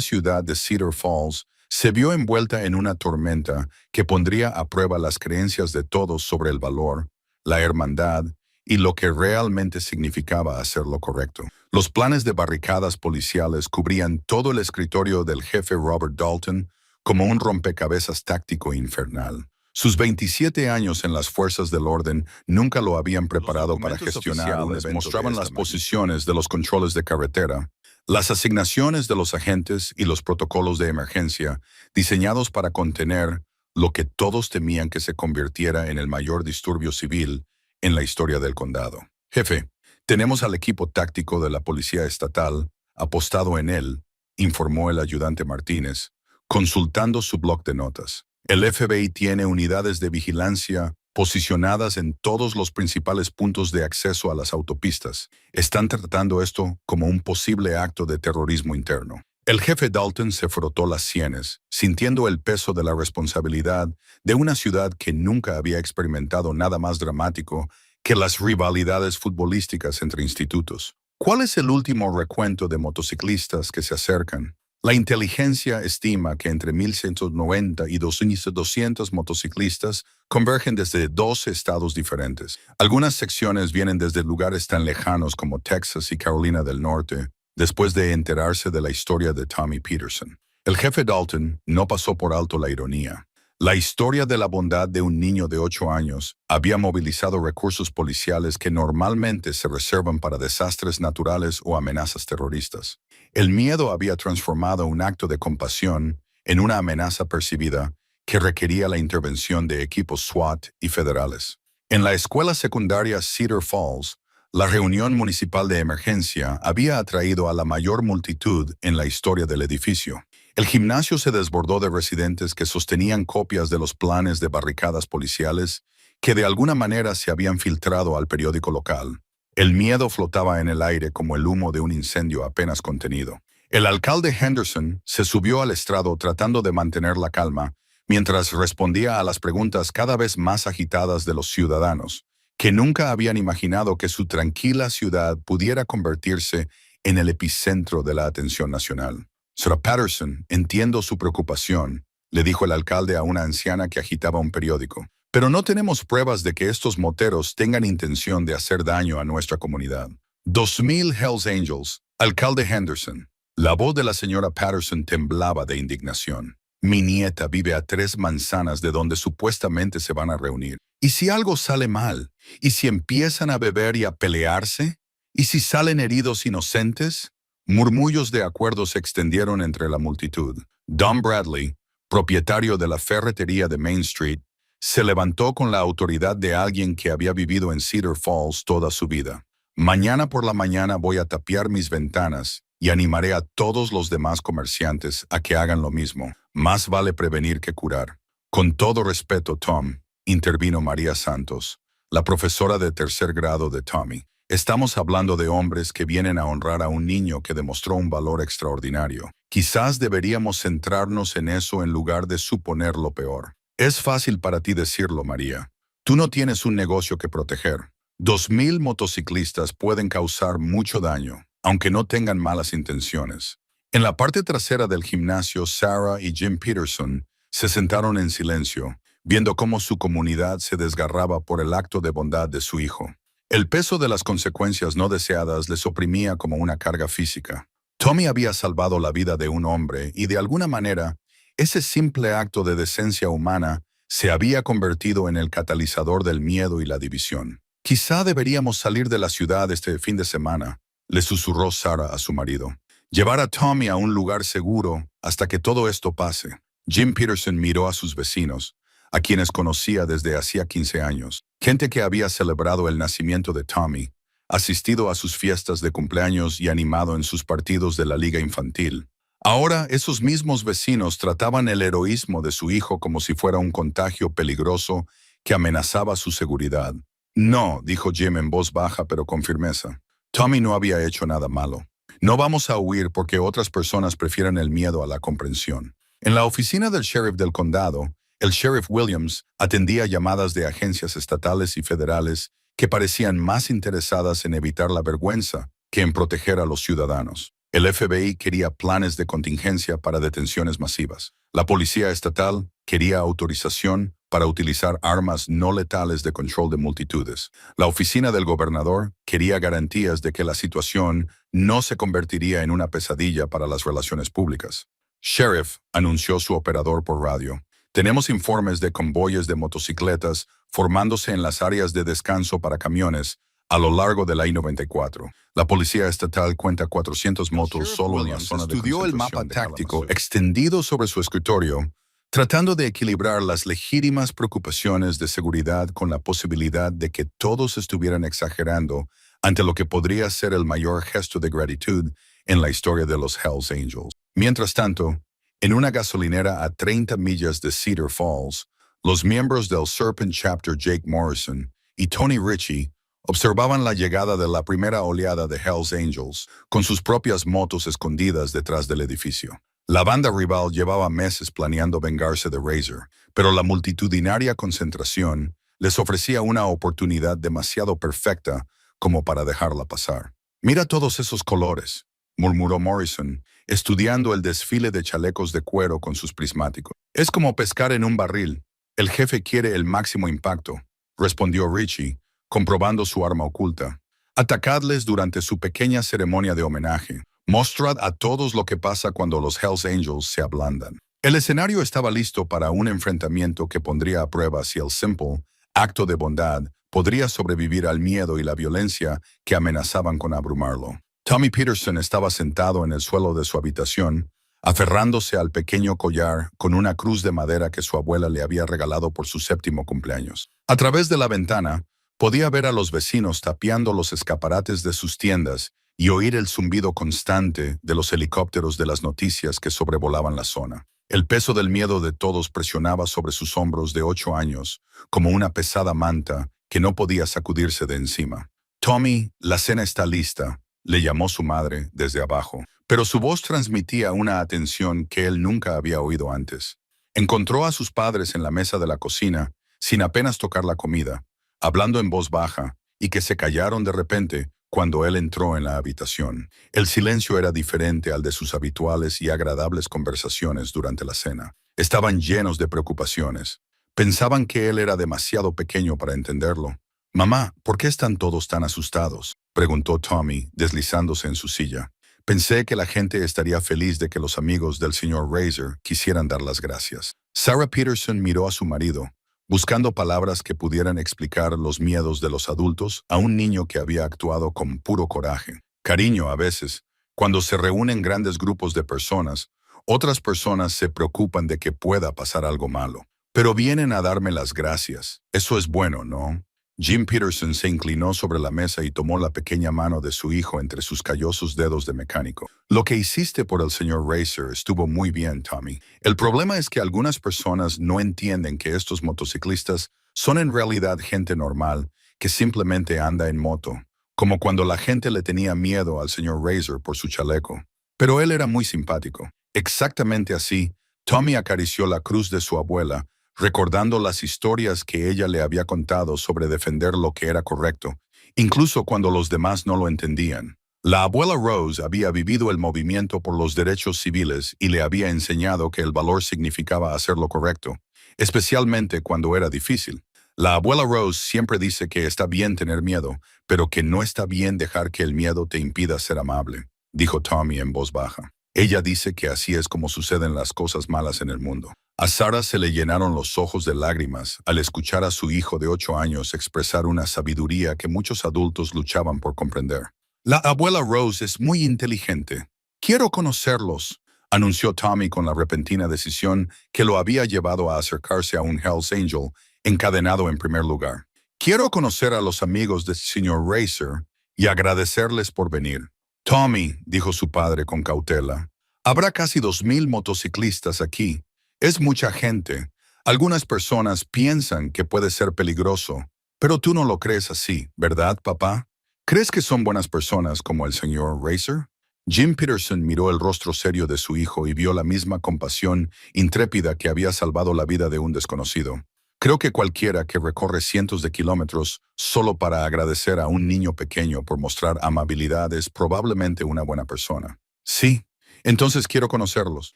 ciudad de Cedar Falls se vio envuelta en una tormenta que pondría a prueba las creencias de todos sobre el valor, la hermandad y lo que realmente significaba hacer lo correcto. Los planes de barricadas policiales cubrían todo el escritorio del jefe Robert Dalton como un rompecabezas táctico infernal. Sus 27 años en las fuerzas del orden nunca lo habían preparado para gestionar un evento. Mostraban las posiciones de los controles de carretera, las asignaciones de los agentes y los protocolos de emergencia diseñados para contener lo que todos temían que se convirtiera en el mayor disturbio civil en la historia del condado. Jefe, tenemos al equipo táctico de la Policía Estatal apostado en él, informó el ayudante Martínez, consultando su bloc de notas. El FBI tiene unidades de vigilancia posicionadas en todos los principales puntos de acceso a las autopistas. Están tratando esto como un posible acto de terrorismo interno. El jefe Dalton se frotó las sienes, sintiendo el peso de la responsabilidad de una ciudad que nunca había experimentado nada más dramático que las rivalidades futbolísticas entre institutos. ¿Cuál es el último recuento de motociclistas que se acercan? La inteligencia estima que entre 1,190 y 2,200 motociclistas convergen desde 12 estados diferentes. Algunas secciones vienen desde lugares tan lejanos como Texas y Carolina del Norte, después de enterarse de la historia de Tommy Peterson. El jefe Dalton no pasó por alto la ironía. La historia de la bondad de un niño de 8 años había movilizado recursos policiales que normalmente se reservan para desastres naturales o amenazas terroristas. El miedo había transformado un acto de compasión en una amenaza percibida que requería la intervención de equipos SWAT y federales. En la escuela secundaria Cedar Falls, la reunión municipal de emergencia había atraído a la mayor multitud en la historia del edificio. El gimnasio se desbordó de residentes que sostenían copias de los planes de barricadas policiales que de alguna manera se habían filtrado al periódico local. El miedo flotaba en el aire como el humo de un incendio apenas contenido. El alcalde Henderson se subió al estrado tratando de mantener la calma mientras respondía a las preguntas cada vez más agitadas de los ciudadanos, que nunca habían imaginado que su tranquila ciudad pudiera convertirse en el epicentro de la atención nacional. Sra. Patterson, entiendo su preocupación, le dijo el alcalde a una anciana que agitaba un periódico, pero no tenemos pruebas de que estos moteros tengan intención de hacer daño a nuestra comunidad. 2,000 Hells Angels, alcalde Henderson. La voz de la señora Patterson temblaba de indignación. Mi nieta vive a 3 manzanas de donde supuestamente se van a reunir. ¿Y si algo sale mal? ¿Y si empiezan a beber y a pelearse? ¿Y si salen heridos inocentes? Murmullos de acuerdo se extendieron entre la multitud. Don Bradley, propietario de la ferretería de Main Street, se levantó con la autoridad de alguien que había vivido en Cedar Falls toda su vida. Mañana por la mañana voy a tapiar mis ventanas y animaré a todos los demás comerciantes a que hagan lo mismo. Más vale prevenir que curar. Con todo respeto, Tom, intervino María Santos, la profesora de 3er grado de Tommy. Estamos hablando de hombres que vienen a honrar a un niño que demostró un valor extraordinario. Quizás deberíamos centrarnos en eso en lugar de suponer lo peor. Es fácil para ti decirlo, María. Tú no tienes un negocio que proteger. 2,000 motociclistas pueden causar mucho daño, aunque no tengan malas intenciones. En la parte trasera del gimnasio, Sarah y Jim Peterson se sentaron en silencio, viendo cómo su comunidad se desgarraba por el acto de bondad de su hijo. El peso de las consecuencias no deseadas les oprimía como una carga física. Tommy había salvado la vida de un hombre y de alguna manera, ese simple acto de decencia humana se había convertido en el catalizador del miedo y la división. Quizá deberíamos salir de la ciudad este fin de semana, le susurró Sarah a su marido. Llevar a Tommy a un lugar seguro hasta que todo esto pase. Jim Peterson miró a sus vecinos, a quienes conocía desde hacía 15 años, gente que había celebrado el nacimiento de Tommy, asistido a sus fiestas de cumpleaños y animado en sus partidos de la liga infantil. Ahora, esos mismos vecinos trataban el heroísmo de su hijo como si fuera un contagio peligroso que amenazaba su seguridad. No, dijo Jim en voz baja pero con firmeza. Tommy no había hecho nada malo. No vamos a huir porque otras personas prefieren el miedo a la comprensión. En la oficina del sheriff del condado, el sheriff Williams atendía llamadas de agencias estatales y federales que parecían más interesadas en evitar la vergüenza que en proteger a los ciudadanos. El FBI quería planes de contingencia para detenciones masivas. La policía estatal quería autorización para utilizar armas no letales de control de multitudes. La oficina del gobernador quería garantías de que la situación no se convertiría en una pesadilla para las relaciones públicas. Sheriff, anunció su operador por radio. Tenemos informes de convoyes de motocicletas formándose en las áreas de descanso para camiones a lo largo de la I-94. La policía estatal cuenta 400 motos solo en la zona de concentración. Estudió el mapa táctico extendido sobre su escritorio, tratando de equilibrar las legítimas preocupaciones de seguridad con la posibilidad de que todos estuvieran exagerando ante lo que podría ser el mayor gesto de gratitud en la historia de los Hells Angels. Mientras tanto, en una gasolinera a 30 millas de Cedar Falls, los miembros del Serpent Chapter Jake Morrison y Tony Ritchie observaban la llegada de la primera oleada de Hells Angels con sus propias motos escondidas detrás del edificio. La banda rival llevaba meses planeando vengarse de Razor, pero la multitudinaria concentración les ofrecía una oportunidad demasiado perfecta como para dejarla pasar. «Mira todos esos colores», murmuró Morrison, estudiando el desfile de chalecos de cuero con sus prismáticos. «Es como pescar en un barril. El jefe quiere el máximo impacto», respondió Ritchie, comprobando su arma oculta. «Atacadles durante su pequeña ceremonia de homenaje. Mostrad a todos lo que pasa cuando los Hells Angels se ablandan». El escenario estaba listo para un enfrentamiento que pondría a prueba si el simple acto de bondad podría sobrevivir al miedo y la violencia que amenazaban con abrumarlo. Tommy Peterson estaba sentado en el suelo de su habitación, aferrándose al pequeño collar con una cruz de madera que su abuela le había regalado por su 7º cumpleaños. A través de la ventana, podía ver a los vecinos tapiando los escaparates de sus tiendas y oír el zumbido constante de los helicópteros de las noticias que sobrevolaban la zona. El peso del miedo de todos presionaba sobre sus hombros de 8 años, como una pesada manta que no podía sacudirse de encima. «Tommy, la cena está lista», le llamó su madre desde abajo, pero su voz transmitía una atención que él nunca había oído antes. Encontró a sus padres en la mesa de la cocina, sin apenas tocar la comida, hablando en voz baja, y que se callaron de repente cuando él entró en la habitación. El silencio era diferente al de sus habituales y agradables conversaciones durante la cena. Estaban llenos de preocupaciones. Pensaban que él era demasiado pequeño para entenderlo. «Mamá, ¿por qué están todos tan asustados?», preguntó Tommy, deslizándose en su silla. «Pensé que la gente estaría feliz de que los amigos del señor Razor quisieran dar las gracias». Sarah Peterson miró a su marido, buscando palabras que pudieran explicar los miedos de los adultos a un niño que había actuado con puro coraje. «Cariño, a veces, cuando se reúnen grandes grupos de personas, otras personas se preocupan de que pueda pasar algo malo. Pero vienen a darme las gracias. Eso es bueno, ¿no?» Jim Peterson se inclinó sobre la mesa y tomó la pequeña mano de su hijo entre sus callosos dedos de mecánico. «Lo que hiciste por el señor Razor estuvo muy bien, Tommy. El problema es que algunas personas no entienden que estos motociclistas son en realidad gente normal que simplemente anda en moto, como cuando la gente le tenía miedo al señor Razor por su chaleco. Pero él era muy simpático». Exactamente así, Tommy acarició la cruz de su abuela, recordando las historias que ella le había contado sobre defender lo que era correcto, incluso cuando los demás no lo entendían. La abuela Rose había vivido el movimiento por los derechos civiles y le había enseñado que el valor significaba hacer lo correcto, especialmente cuando era difícil. La abuela Rose siempre dice que está bien tener miedo, pero que no está bien dejar que el miedo te impida ser amable, dijo Tommy en voz baja. Ella dice que así es como suceden las cosas malas en el mundo. A Sarah se le llenaron los ojos de lágrimas al escuchar a su hijo de 8 años expresar una sabiduría que muchos adultos luchaban por comprender. «La abuela Rose es muy inteligente. Quiero conocerlos», anunció Tommy con la repentina decisión que lo había llevado a acercarse a un Hells Angel encadenado en primer lugar. «Quiero conocer a los amigos del señor Razor y agradecerles por venir. Tommy, dijo su padre con cautela, habrá casi 2000 motociclistas aquí. Es mucha gente. Algunas personas piensan que puede ser peligroso, pero tú no lo crees así, ¿verdad, papá? ¿Crees que son buenas personas como el señor Racer? Jim Peterson miró el rostro serio de su hijo y vio la misma compasión intrépida que había salvado la vida de un desconocido. Creo que cualquiera que recorre cientos de kilómetros solo para agradecer a un niño pequeño por mostrar amabilidad es probablemente una buena persona. Sí, entonces quiero conocerlos.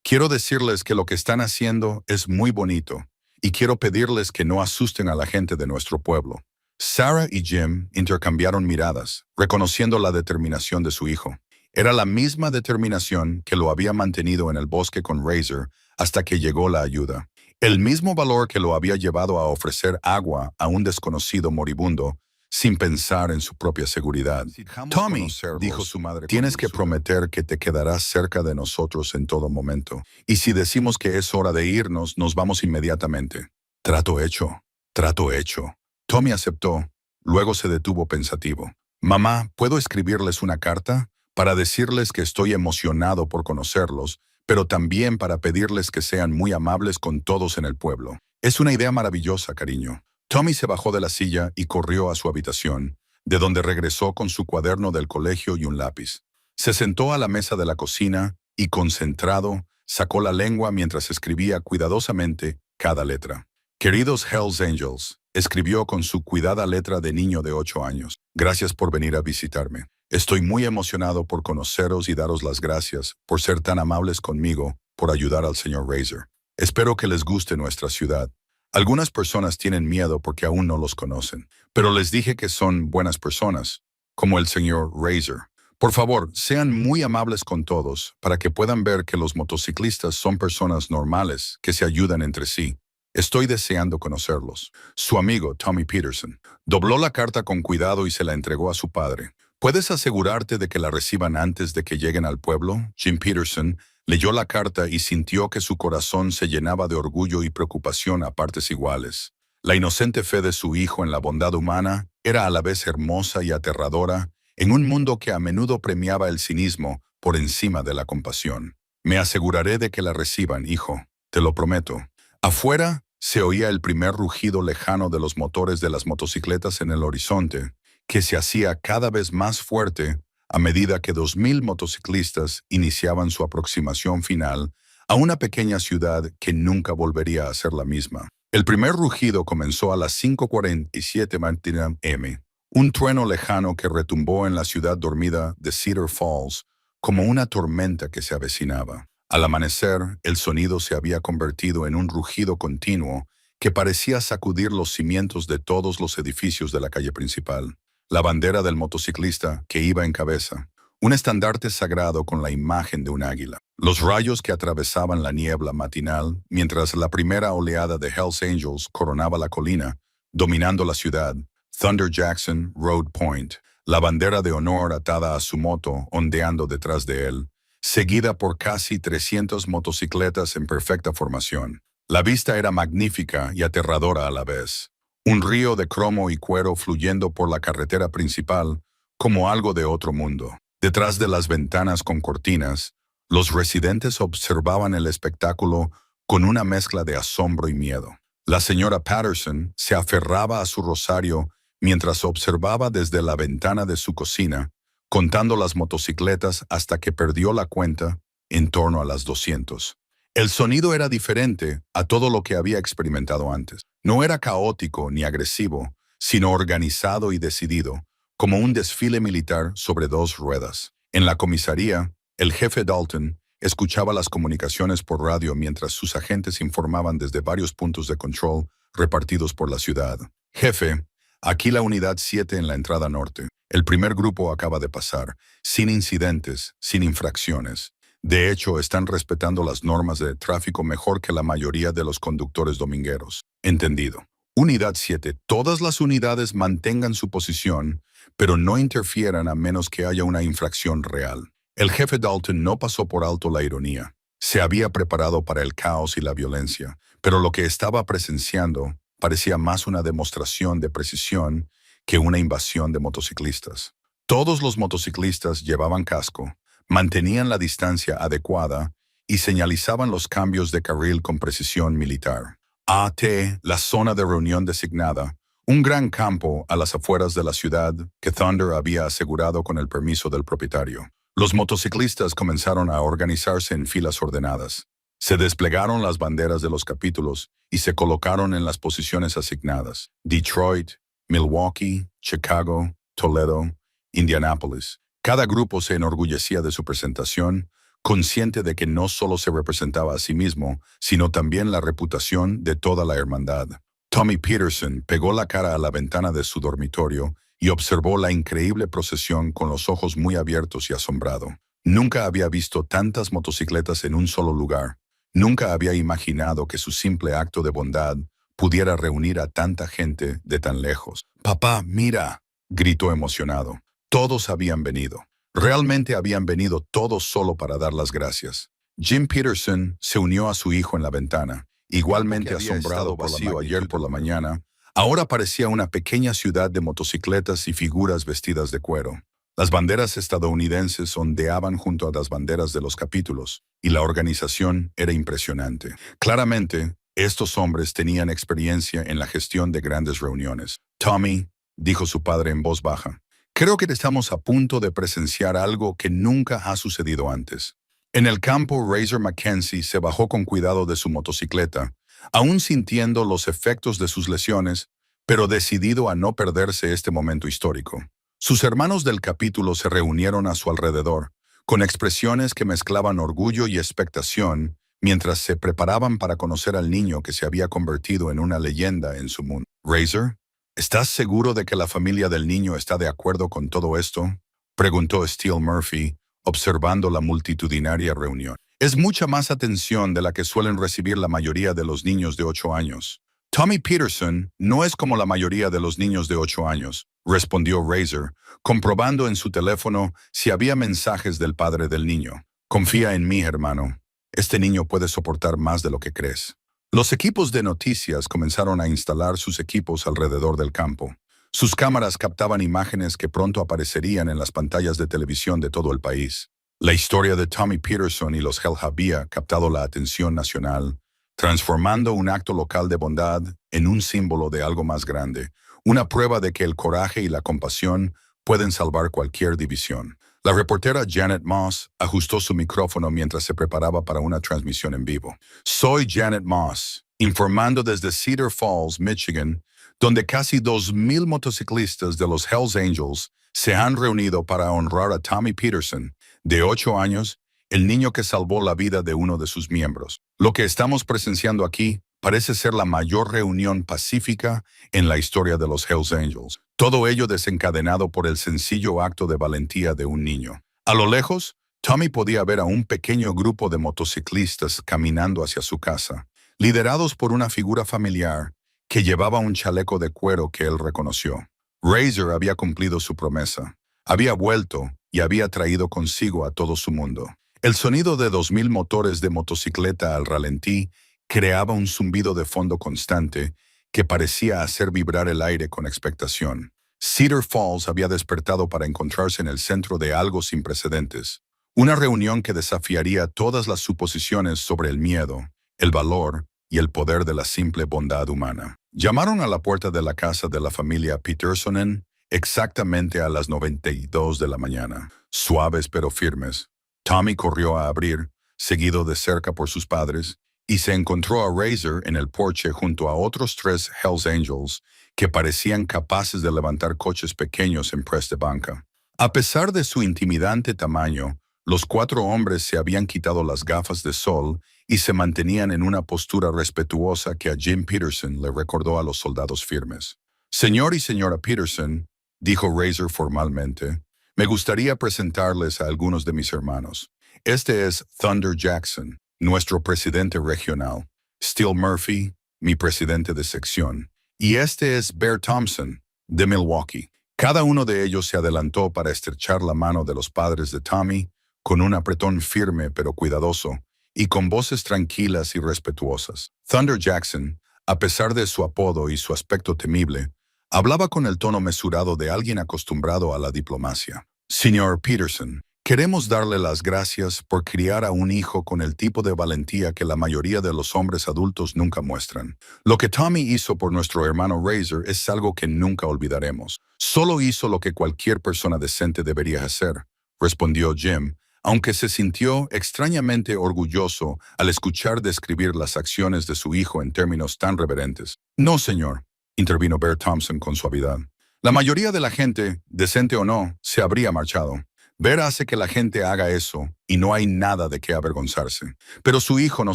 Quiero decirles que lo que están haciendo es muy bonito y quiero pedirles que no asusten a la gente de nuestro pueblo. Sarah y Jim intercambiaron miradas, reconociendo la determinación de su hijo. Era la misma determinación que lo había mantenido en el bosque con Razor hasta que llegó la ayuda. El mismo valor que lo había llevado a ofrecer agua a un desconocido moribundo sin pensar en su propia seguridad. Tommy, dijo su madre, tienes que prometer que te quedarás cerca de nosotros en todo momento. Y si decimos que es hora de irnos, nos vamos inmediatamente. Trato hecho. Trato hecho. Tommy aceptó. Luego se detuvo pensativo. Mamá, ¿puedo escribirles una carta? Para decirles que estoy emocionado por conocerlos, pero también para pedirles que sean muy amables con todos en el pueblo. Es una idea maravillosa, cariño. Tommy se bajó de la silla y corrió a su habitación, de donde regresó con su cuaderno del colegio y un lápiz. Se sentó a la mesa de la cocina y, concentrado, sacó la lengua mientras escribía cuidadosamente cada letra. Queridos Hells Angels, escribió con su cuidada letra de niño de 8 años. Gracias por venir a visitarme. Estoy muy emocionado por conoceros y daros las gracias por ser tan amables conmigo, por ayudar al señor Razor. Espero que les guste nuestra ciudad. Algunas personas tienen miedo porque aún no los conocen, pero les dije que son buenas personas, como el señor Razor. Por favor, sean muy amables con todos para que puedan ver que los motociclistas son personas normales que se ayudan entre sí. Estoy deseando conocerlos. Su amigo, Tommy Peterson, dobló la carta con cuidado y se la entregó a su padre. ¿Puedes asegurarte de que la reciban antes de que lleguen al pueblo? Jim Peterson leyó la carta y sintió que su corazón se llenaba de orgullo y preocupación a partes iguales. La inocente fe de su hijo en la bondad humana era a la vez hermosa y aterradora en un mundo que a menudo premiaba el cinismo por encima de la compasión. Me aseguraré de que la reciban, hijo, te lo prometo. Afuera se oía el primer rugido lejano de los motores de las motocicletas en el horizonte, que se hacía cada vez más fuerte a medida que 2000 motociclistas iniciaban su aproximación final a una pequeña ciudad que nunca volvería a ser la misma. El primer rugido comenzó a las 5:47 m. Un trueno lejano que retumbó en la ciudad dormida de Cedar Falls como una tormenta que se avecinaba. Al amanecer, el sonido se había convertido en un rugido continuo que parecía sacudir los cimientos de todos los edificios de la calle principal. La bandera del motociclista que iba en cabeza, un estandarte sagrado con la imagen de un águila. Los rayos que atravesaban la niebla matinal mientras la primera oleada de Hells Angels coronaba la colina, dominando la ciudad. Thunder Jackson, Road Point, la bandera de honor atada a su moto ondeando detrás de él, seguida por casi 300 motocicletas en perfecta formación. La vista era magnífica y aterradora a la vez. Un río de cromo y cuero fluyendo por la carretera principal como algo de otro mundo. Detrás de las ventanas con cortinas, los residentes observaban el espectáculo con una mezcla de asombro y miedo. La señora Patterson se aferraba a su rosario mientras observaba desde la ventana de su cocina, contando las motocicletas hasta que perdió la cuenta en torno a las 200. El sonido era diferente a todo lo que había experimentado antes. No era caótico ni agresivo, sino organizado y decidido, como un desfile militar sobre 2 ruedas. En la comisaría, el jefe Dalton escuchaba las comunicaciones por radio mientras sus agentes informaban desde varios puntos de control repartidos por la ciudad. Jefe, aquí la unidad 7 en la entrada norte. El primer grupo acaba de pasar, sin incidentes, sin infracciones. De hecho, están respetando las normas de tráfico mejor que la mayoría de los conductores domingueros. Entendido. Unidad 7. Todas las unidades mantengan su posición, pero no interfieran a menos que haya una infracción real. El jefe Dalton no pasó por alto la ironía. Se había preparado para el caos y la violencia, pero lo que estaba presenciando parecía más una demostración de precisión que una invasión de motociclistas. Todos los motociclistas llevaban casco, mantenían la distancia adecuada y señalizaban los cambios de carril con precisión militar. AT, la zona de reunión designada, un gran campo a las afueras de la ciudad que Thunder había asegurado con el permiso del propietario. Los motociclistas comenzaron a organizarse en filas ordenadas. Se desplegaron las banderas de los capítulos y se colocaron en las posiciones asignadas: Detroit, Milwaukee, Chicago, Toledo, Indianápolis. Cada grupo se enorgullecía de su presentación, consciente de que no solo se representaba a sí mismo, sino también la reputación de toda la hermandad. Tommy Peterson pegó la cara a la ventana de su dormitorio y observó la increíble procesión con los ojos muy abiertos y asombrado. Nunca había visto tantas motocicletas en un solo lugar. Nunca había imaginado que su simple acto de bondad pudiera reunir a tanta gente de tan lejos. «Papá, mira», gritó emocionado. Todos habían venido. Realmente habían venido todos solo para dar las gracias. Jim Peterson se unió a su hijo en la ventana. Igualmente asombrado vacío ayer por la mañana, ahora parecía una pequeña ciudad de motocicletas y figuras vestidas de cuero. Las banderas estadounidenses ondeaban junto a las banderas de los capítulos, y la organización era impresionante. Claramente, estos hombres tenían experiencia en la gestión de grandes reuniones. «Tommy», dijo su padre en voz baja, «creo que estamos a punto de presenciar algo que nunca ha sucedido antes». En el campo, Razor Mackenzie se bajó con cuidado de su motocicleta, aún sintiendo los efectos de sus lesiones, pero decidido a no perderse este momento histórico. Sus hermanos del capítulo se reunieron a su alrededor, con expresiones que mezclaban orgullo y expectación, mientras se preparaban para conocer al niño que se había convertido en una leyenda en su mundo. «Razor, ¿estás seguro de que la familia del niño está de acuerdo con todo esto?», preguntó Steele Murphy, observando la multitudinaria reunión. «Es mucha más atención de la que suelen recibir la mayoría de los niños de 8 años. Tommy Peterson no es como la mayoría de los niños de 8 años», respondió Razor, comprobando en su teléfono si había mensajes del padre del niño. «Confía en mí, hermano. Este niño puede soportar más de lo que crees». Los equipos de noticias comenzaron a instalar sus equipos alrededor del campo. Sus cámaras captaban imágenes que pronto aparecerían en las pantallas de televisión de todo el país. La historia de Tommy Peterson y los Hell había captado la atención nacional, transformando un acto local de bondad en un símbolo de algo más grande, una prueba de que el coraje y la compasión pueden salvar cualquier división. La reportera Janet Moss ajustó su micrófono mientras se preparaba para una transmisión en vivo. «Soy Janet Moss, informando desde Cedar Falls, Michigan, donde casi 2,000 motociclistas de los Hells Angels se han reunido para honrar a Tommy Peterson, de 8 años, el niño que salvó la vida de uno de sus miembros. Lo que estamos presenciando aquí parece ser la mayor reunión pacífica en la historia de los Hells Angels. Todo ello desencadenado por el sencillo acto de valentía de un niño. A lo lejos, Tommy podía ver a un pequeño grupo de motociclistas caminando hacia su casa, liderados por una figura familiar que llevaba un chaleco de cuero que él reconoció. Razor había cumplido su promesa. Había vuelto y había traído consigo a todo su mundo. El sonido de 2,000 motores de motocicleta al ralentí creaba un zumbido de fondo constante que parecía hacer vibrar el aire con expectación. Cedar Falls había despertado para encontrarse en el centro de algo sin precedentes. Una reunión que desafiaría todas las suposiciones sobre el miedo, el valor y el poder de la simple bondad humana. Llamaron a la puerta de la casa de la familia Petersonen exactamente a las 9:02 de la mañana. Suaves pero firmes, Tommy corrió a abrir, seguido de cerca por sus padres, y se encontró a Razor en el porche junto a otros 3 Hells Angels que parecían capaces de levantar coches pequeños en press de banca. A pesar de su intimidante tamaño, los 4 hombres se habían quitado las gafas de sol y se mantenían en una postura respetuosa que a Jim Peterson le recordó a los soldados firmes. «Señor y señora Peterson», dijo Razor formalmente, «me gustaría presentarles a algunos de mis hermanos. Este es Thunder Jackson, nuestro presidente regional, Steele Murphy, mi presidente de sección, y este es Bear Thompson, de Milwaukee». Cada uno de ellos se adelantó para estrechar la mano de los padres de Tommy, con un apretón firme pero cuidadoso, y con voces tranquilas y respetuosas. Thunder Jackson, a pesar de su apodo y su aspecto temible, Hablaba con el tono mesurado de alguien acostumbrado a la diplomacia. Señor Peterson, queremos darle las gracias por criar a un hijo con el tipo de valentía que la mayoría de los hombres adultos nunca muestran. Lo que Tommy hizo por nuestro hermano Razor es algo que nunca olvidaremos. Solo hizo lo que cualquier persona decente debería hacer, respondió Jim, aunque se sintió extrañamente orgulloso al escuchar describir las acciones de su hijo en términos tan reverentes. No, señor, intervino Bear Thompson con suavidad. La mayoría de la gente, decente o no, se habría marchado. Bear hace que la gente haga eso y no hay nada de qué avergonzarse. Pero su hijo no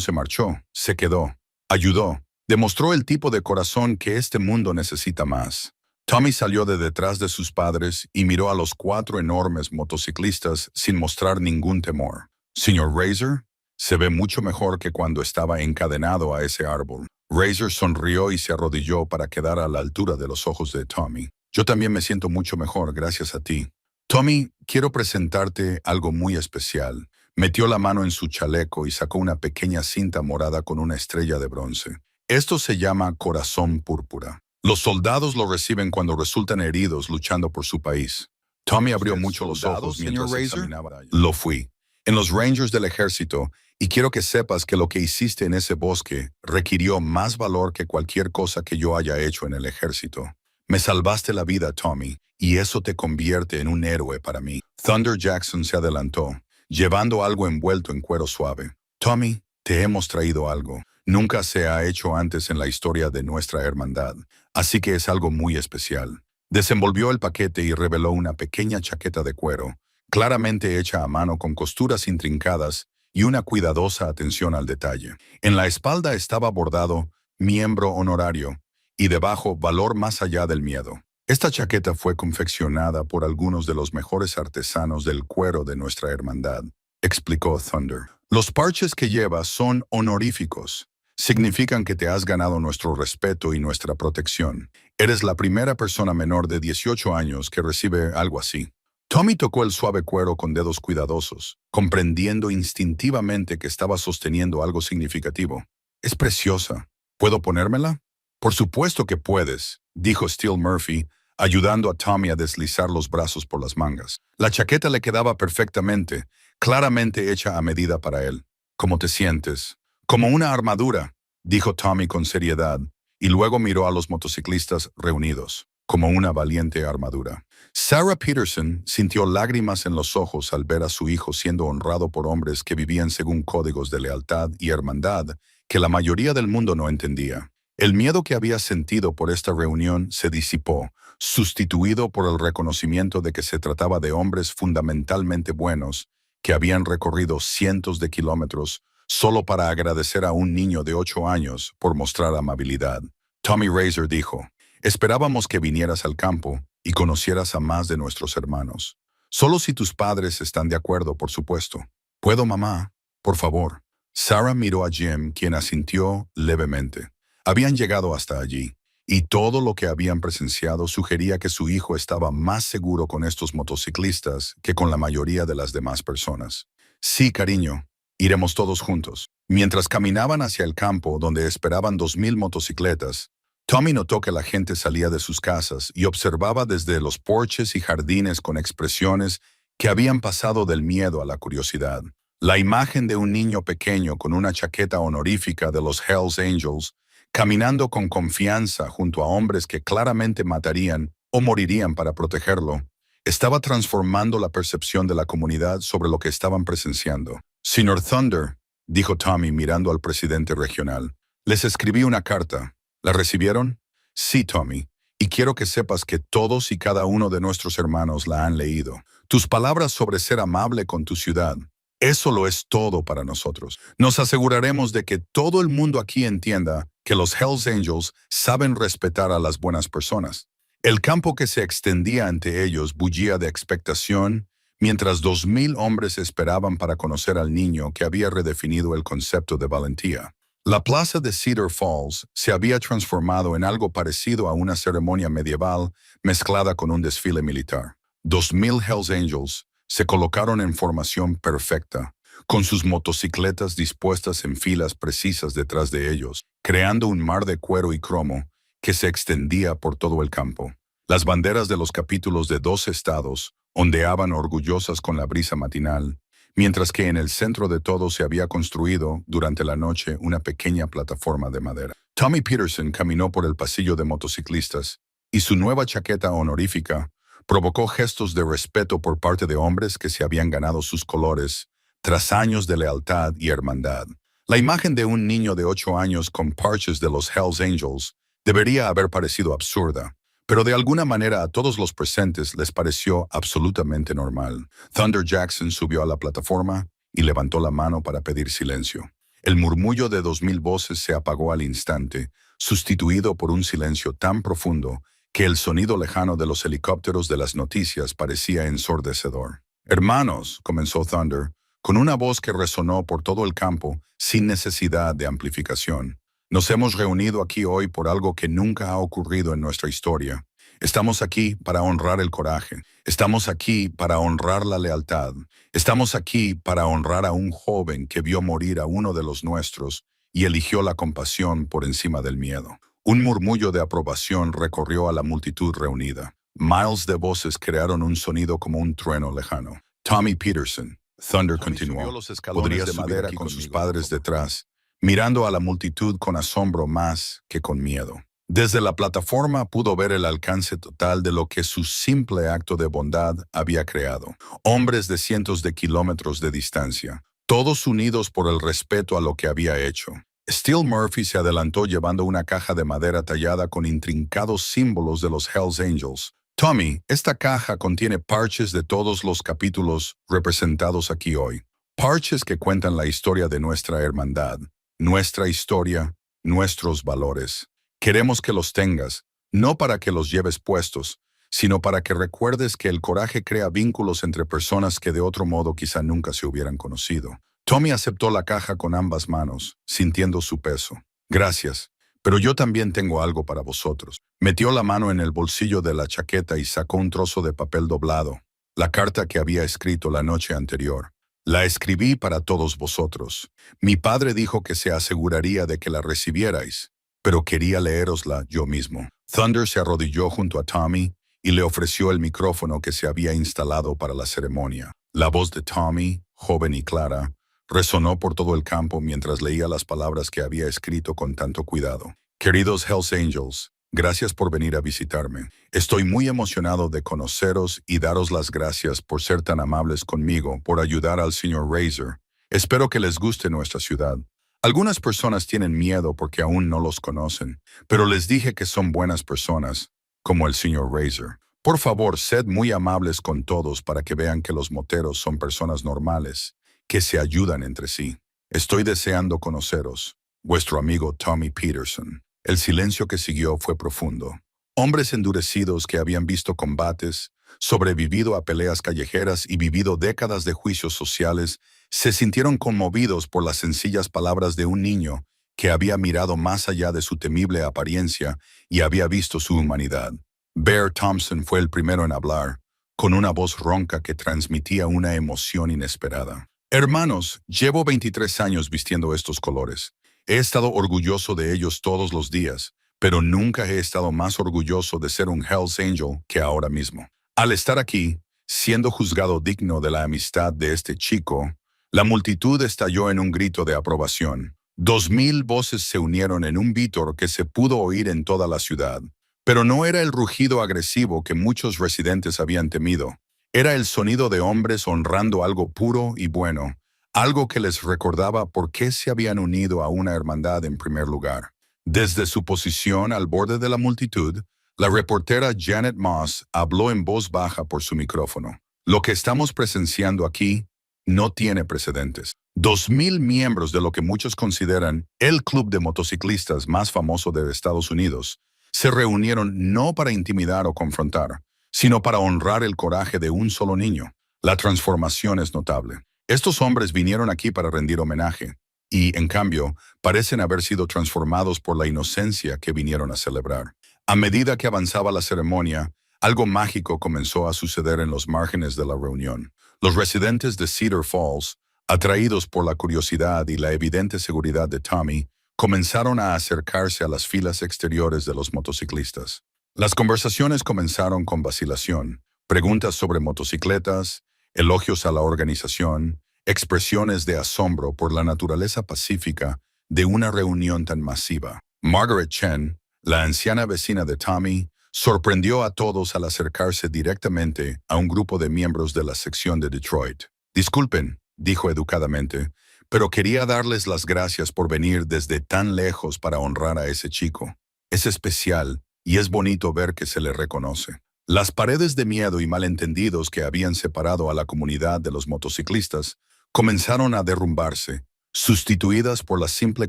se marchó, se quedó, ayudó, demostró el tipo de corazón que este mundo necesita más. Tommy salió de detrás de sus padres y miró a los 4 enormes motociclistas sin mostrar ningún temor. Señor Razor, se ve mucho mejor que cuando estaba encadenado a ese árbol. Razor sonrió y se arrodilló para quedar a la altura de los ojos de Tommy. Yo también me siento mucho mejor gracias a ti. Tommy, quiero presentarte algo muy especial. Metió la mano en su chaleco y sacó una pequeña cinta morada con una estrella de bronce. Esto se llama Corazón Púrpura. Los soldados lo reciben cuando resultan heridos luchando por su país. Tommy abrió mucho los ojos mientras examinaba. Lo fui. En los Rangers del ejército, y quiero que sepas que lo que hiciste en ese bosque requirió más valor que cualquier cosa que yo haya hecho en el ejército. Me salvaste la vida, Tommy, y eso te convierte en un héroe para mí. Thunder Jackson se adelantó, llevando algo envuelto en cuero suave. Tommy, te hemos traído algo. Nunca se ha hecho antes en la historia de nuestra hermandad, así que es algo muy especial. Desenvolvió el paquete y reveló una pequeña chaqueta de cuero, claramente hecha a mano con costuras intrincadas y una cuidadosa atención al detalle. En la espalda estaba bordado «Miembro honorario» y debajo «Valor más allá del miedo». Esta chaqueta fue confeccionada por algunos de los mejores artesanos del cuero de nuestra hermandad, explicó Thunder. Los parches que llevas son honoríficos. Significan que te has ganado nuestro respeto y nuestra protección. Eres la primera persona menor de 18 años que recibe algo así. Tommy tocó el suave cuero con dedos cuidadosos, comprendiendo instintivamente que estaba sosteniendo algo significativo. Es preciosa. ¿Puedo ponérmela? Por supuesto que puedes, dijo Steel Murphy, ayudando a Tommy a deslizar los brazos por las mangas. La chaqueta le quedaba perfectamente, claramente hecha a medida para él. ¿Cómo te sientes? Como una armadura, dijo Tommy con seriedad, y luego miró a los motociclistas reunidos, como una valiente armadura. Sarah Peterson sintió lágrimas en los ojos al ver a su hijo siendo honrado por hombres que vivían según códigos de lealtad y hermandad que la mayoría del mundo no entendía. El miedo que había sentido por esta reunión se disipó, sustituido por el reconocimiento de que se trataba de hombres fundamentalmente buenos que habían recorrido cientos de kilómetros solo para agradecer a un niño de 8 años por mostrar amabilidad. Tommy Razor dijo, esperábamos que vinieras al campo y conocieras a más de nuestros hermanos. Solo si tus padres están de acuerdo, por supuesto. ¿Puedo, mamá? Por favor. Sarah miró a Jim, quien asintió levemente. Habían llegado hasta allí, y todo lo que habían presenciado sugería que su hijo estaba más seguro con estos motociclistas que con la mayoría de las demás personas. Sí, cariño. Iremos todos juntos. Mientras caminaban hacia el campo donde esperaban 2000 motocicletas, Tommy notó que la gente salía de sus casas y observaba desde los porches y jardines con expresiones que habían pasado del miedo a la curiosidad. La imagen de un niño pequeño con una chaqueta honorífica de los Hells Angels, caminando con confianza junto a hombres que claramente matarían o morirían para protegerlo, estaba transformando la percepción de la comunidad sobre lo que estaban presenciando. Señor Thunder, dijo Tommy mirando al presidente regional, les escribí una carta. ¿La recibieron? Sí, Tommy, y quiero que sepas que todos y cada uno de nuestros hermanos la han leído. Tus palabras sobre ser amable con tu ciudad, eso lo es todo para nosotros. Nos aseguraremos de que todo el mundo aquí entienda que los Hells Angels saben respetar a las buenas personas. El campo que se extendía ante ellos bullía de expectación, mientras 2000 hombres esperaban para conocer al niño que había redefinido el concepto de valentía. La plaza de Cedar Falls se había transformado en algo parecido a una ceremonia medieval mezclada con un desfile militar. 2000 Hells Angels se colocaron en formación perfecta, con sus motocicletas dispuestas en filas precisas detrás de ellos, creando un mar de cuero y cromo que se extendía por todo el campo. Las banderas de los capítulos de 12 estados ondeaban orgullosas con la brisa matinal, mientras que en el centro de todo se había construido, durante la noche, una pequeña plataforma de madera. Tommy Peterson caminó por el pasillo de motociclistas, y su nueva chaqueta honorífica provocó gestos de respeto por parte de hombres que se habían ganado sus colores tras años de lealtad y hermandad. La imagen de un niño de 8 años con parches de los Hells Angels debería haber parecido absurda, pero de alguna manera a todos los presentes les pareció absolutamente normal. Thunder Jackson subió a la plataforma y levantó la mano para pedir silencio. El murmullo de 2000 voces se apagó al instante, sustituido por un silencio tan profundo que el sonido lejano de los helicópteros de las noticias parecía ensordecedor. «Hermanos», comenzó Thunder, con una voz que resonó por todo el campo sin necesidad de amplificación. «Nos hemos reunido aquí hoy por algo que nunca ha ocurrido en nuestra historia. Estamos aquí para honrar el coraje. Estamos aquí para honrar la lealtad. Estamos aquí para honrar a un joven que vio morir a uno de los nuestros y eligió la compasión por encima del miedo». Un murmullo de aprobación recorrió a la multitud reunida. Miles de voces crearon un sonido como un trueno lejano. Tommy Peterson, Thunder continuó, podría de madera con sus padres detrás, mirando a la multitud con asombro más que con miedo. Desde la plataforma pudo ver el alcance total de lo que su simple acto de bondad había creado. Hombres de cientos de kilómetros de distancia, todos unidos por el respeto a lo que había hecho. Steel Murphy se adelantó llevando una caja de madera tallada con intrincados símbolos de los Hells Angels. «Tommy, esta caja contiene parches de todos los capítulos representados aquí hoy. Parches que cuentan la historia de nuestra hermandad, nuestra historia, nuestros valores. Queremos que los tengas, no para que los lleves puestos, sino para que recuerdes que el coraje crea vínculos entre personas que de otro modo quizá nunca se hubieran conocido». Tommy aceptó la caja con ambas manos, sintiendo su peso. «Gracias, pero yo también tengo algo para vosotros». Metió la mano en el bolsillo de la chaqueta y sacó un trozo de papel doblado, la carta que había escrito la noche anterior. «La escribí para todos vosotros. Mi padre dijo que se aseguraría de que la recibierais, pero quería leérosla yo mismo». Thunder se arrodilló junto a Tommy y le ofreció el micrófono que se había instalado para la ceremonia. La voz de Tommy, joven y clara, resonó por todo el campo mientras leía las palabras que había escrito con tanto cuidado. «Queridos Hells Angels, gracias por venir a visitarme. Estoy muy emocionado de conoceros y daros las gracias por ser tan amables conmigo, por ayudar al Sr. Razor. Espero que les guste nuestra ciudad. Algunas personas tienen miedo porque aún no los conocen, pero les dije que son buenas personas, como el Sr. Razor. Por favor, sed muy amables con todos para que vean que los moteros son personas normales, que se ayudan entre sí. Estoy deseando conoceros. Vuestro amigo Tommy Peterson». El silencio que siguió fue profundo. Hombres endurecidos que habían visto combates, sobrevivido a peleas callejeras y vivido décadas de juicios sociales, se sintieron conmovidos por las sencillas palabras de un niño que había mirado más allá de su temible apariencia y había visto su humanidad. Bear Thompson fue el primero en hablar, con una voz ronca que transmitía una emoción inesperada. «Hermanos, llevo 23 años vistiendo estos colores. He estado orgulloso de ellos todos los días, pero nunca he estado más orgulloso de ser un Hells Angel que ahora mismo. Al estar aquí, siendo juzgado digno de la amistad de este chico», la multitud estalló en un grito de aprobación. 2000 voces se unieron en un vítor que se pudo oír en toda la ciudad. Pero no era el rugido agresivo que muchos residentes habían temido. Era el sonido de hombres honrando algo puro y bueno, algo que les recordaba por qué se habían unido a una hermandad en primer lugar. Desde su posición al borde de la multitud, la reportera Janet Moss habló en voz baja por su micrófono. «Lo que estamos presenciando aquí no tiene precedentes. 2000 miembros de lo que muchos consideran el club de motociclistas más famoso de Estados Unidos se reunieron no para intimidar o confrontar, sino para honrar el coraje de un solo niño. La transformación es notable. Estos hombres vinieron aquí para rendir homenaje, y, en cambio, parecen haber sido transformados por la inocencia que vinieron a celebrar. A medida que avanzaba la ceremonia, algo mágico comenzó a suceder en los márgenes de la reunión. Los residentes de Cedar Falls, atraídos por la curiosidad y la evidente seguridad de Tommy, comenzaron a acercarse a las filas exteriores de los motociclistas. Las conversaciones comenzaron con vacilación, preguntas sobre motocicletas, elogios a la organización, expresiones de asombro por la naturaleza pacífica de una reunión tan masiva. Margaret Chen, la anciana vecina de Tommy, sorprendió a todos al acercarse directamente a un grupo de miembros de la sección de Detroit. Disculpen, dijo educadamente, pero quería darles las gracias por venir desde tan lejos para honrar a ese chico. Es especial y es bonito ver que se le reconoce. Las paredes de miedo y malentendidos que habían separado a la comunidad de los motociclistas comenzaron a derrumbarse, sustituidas por la simple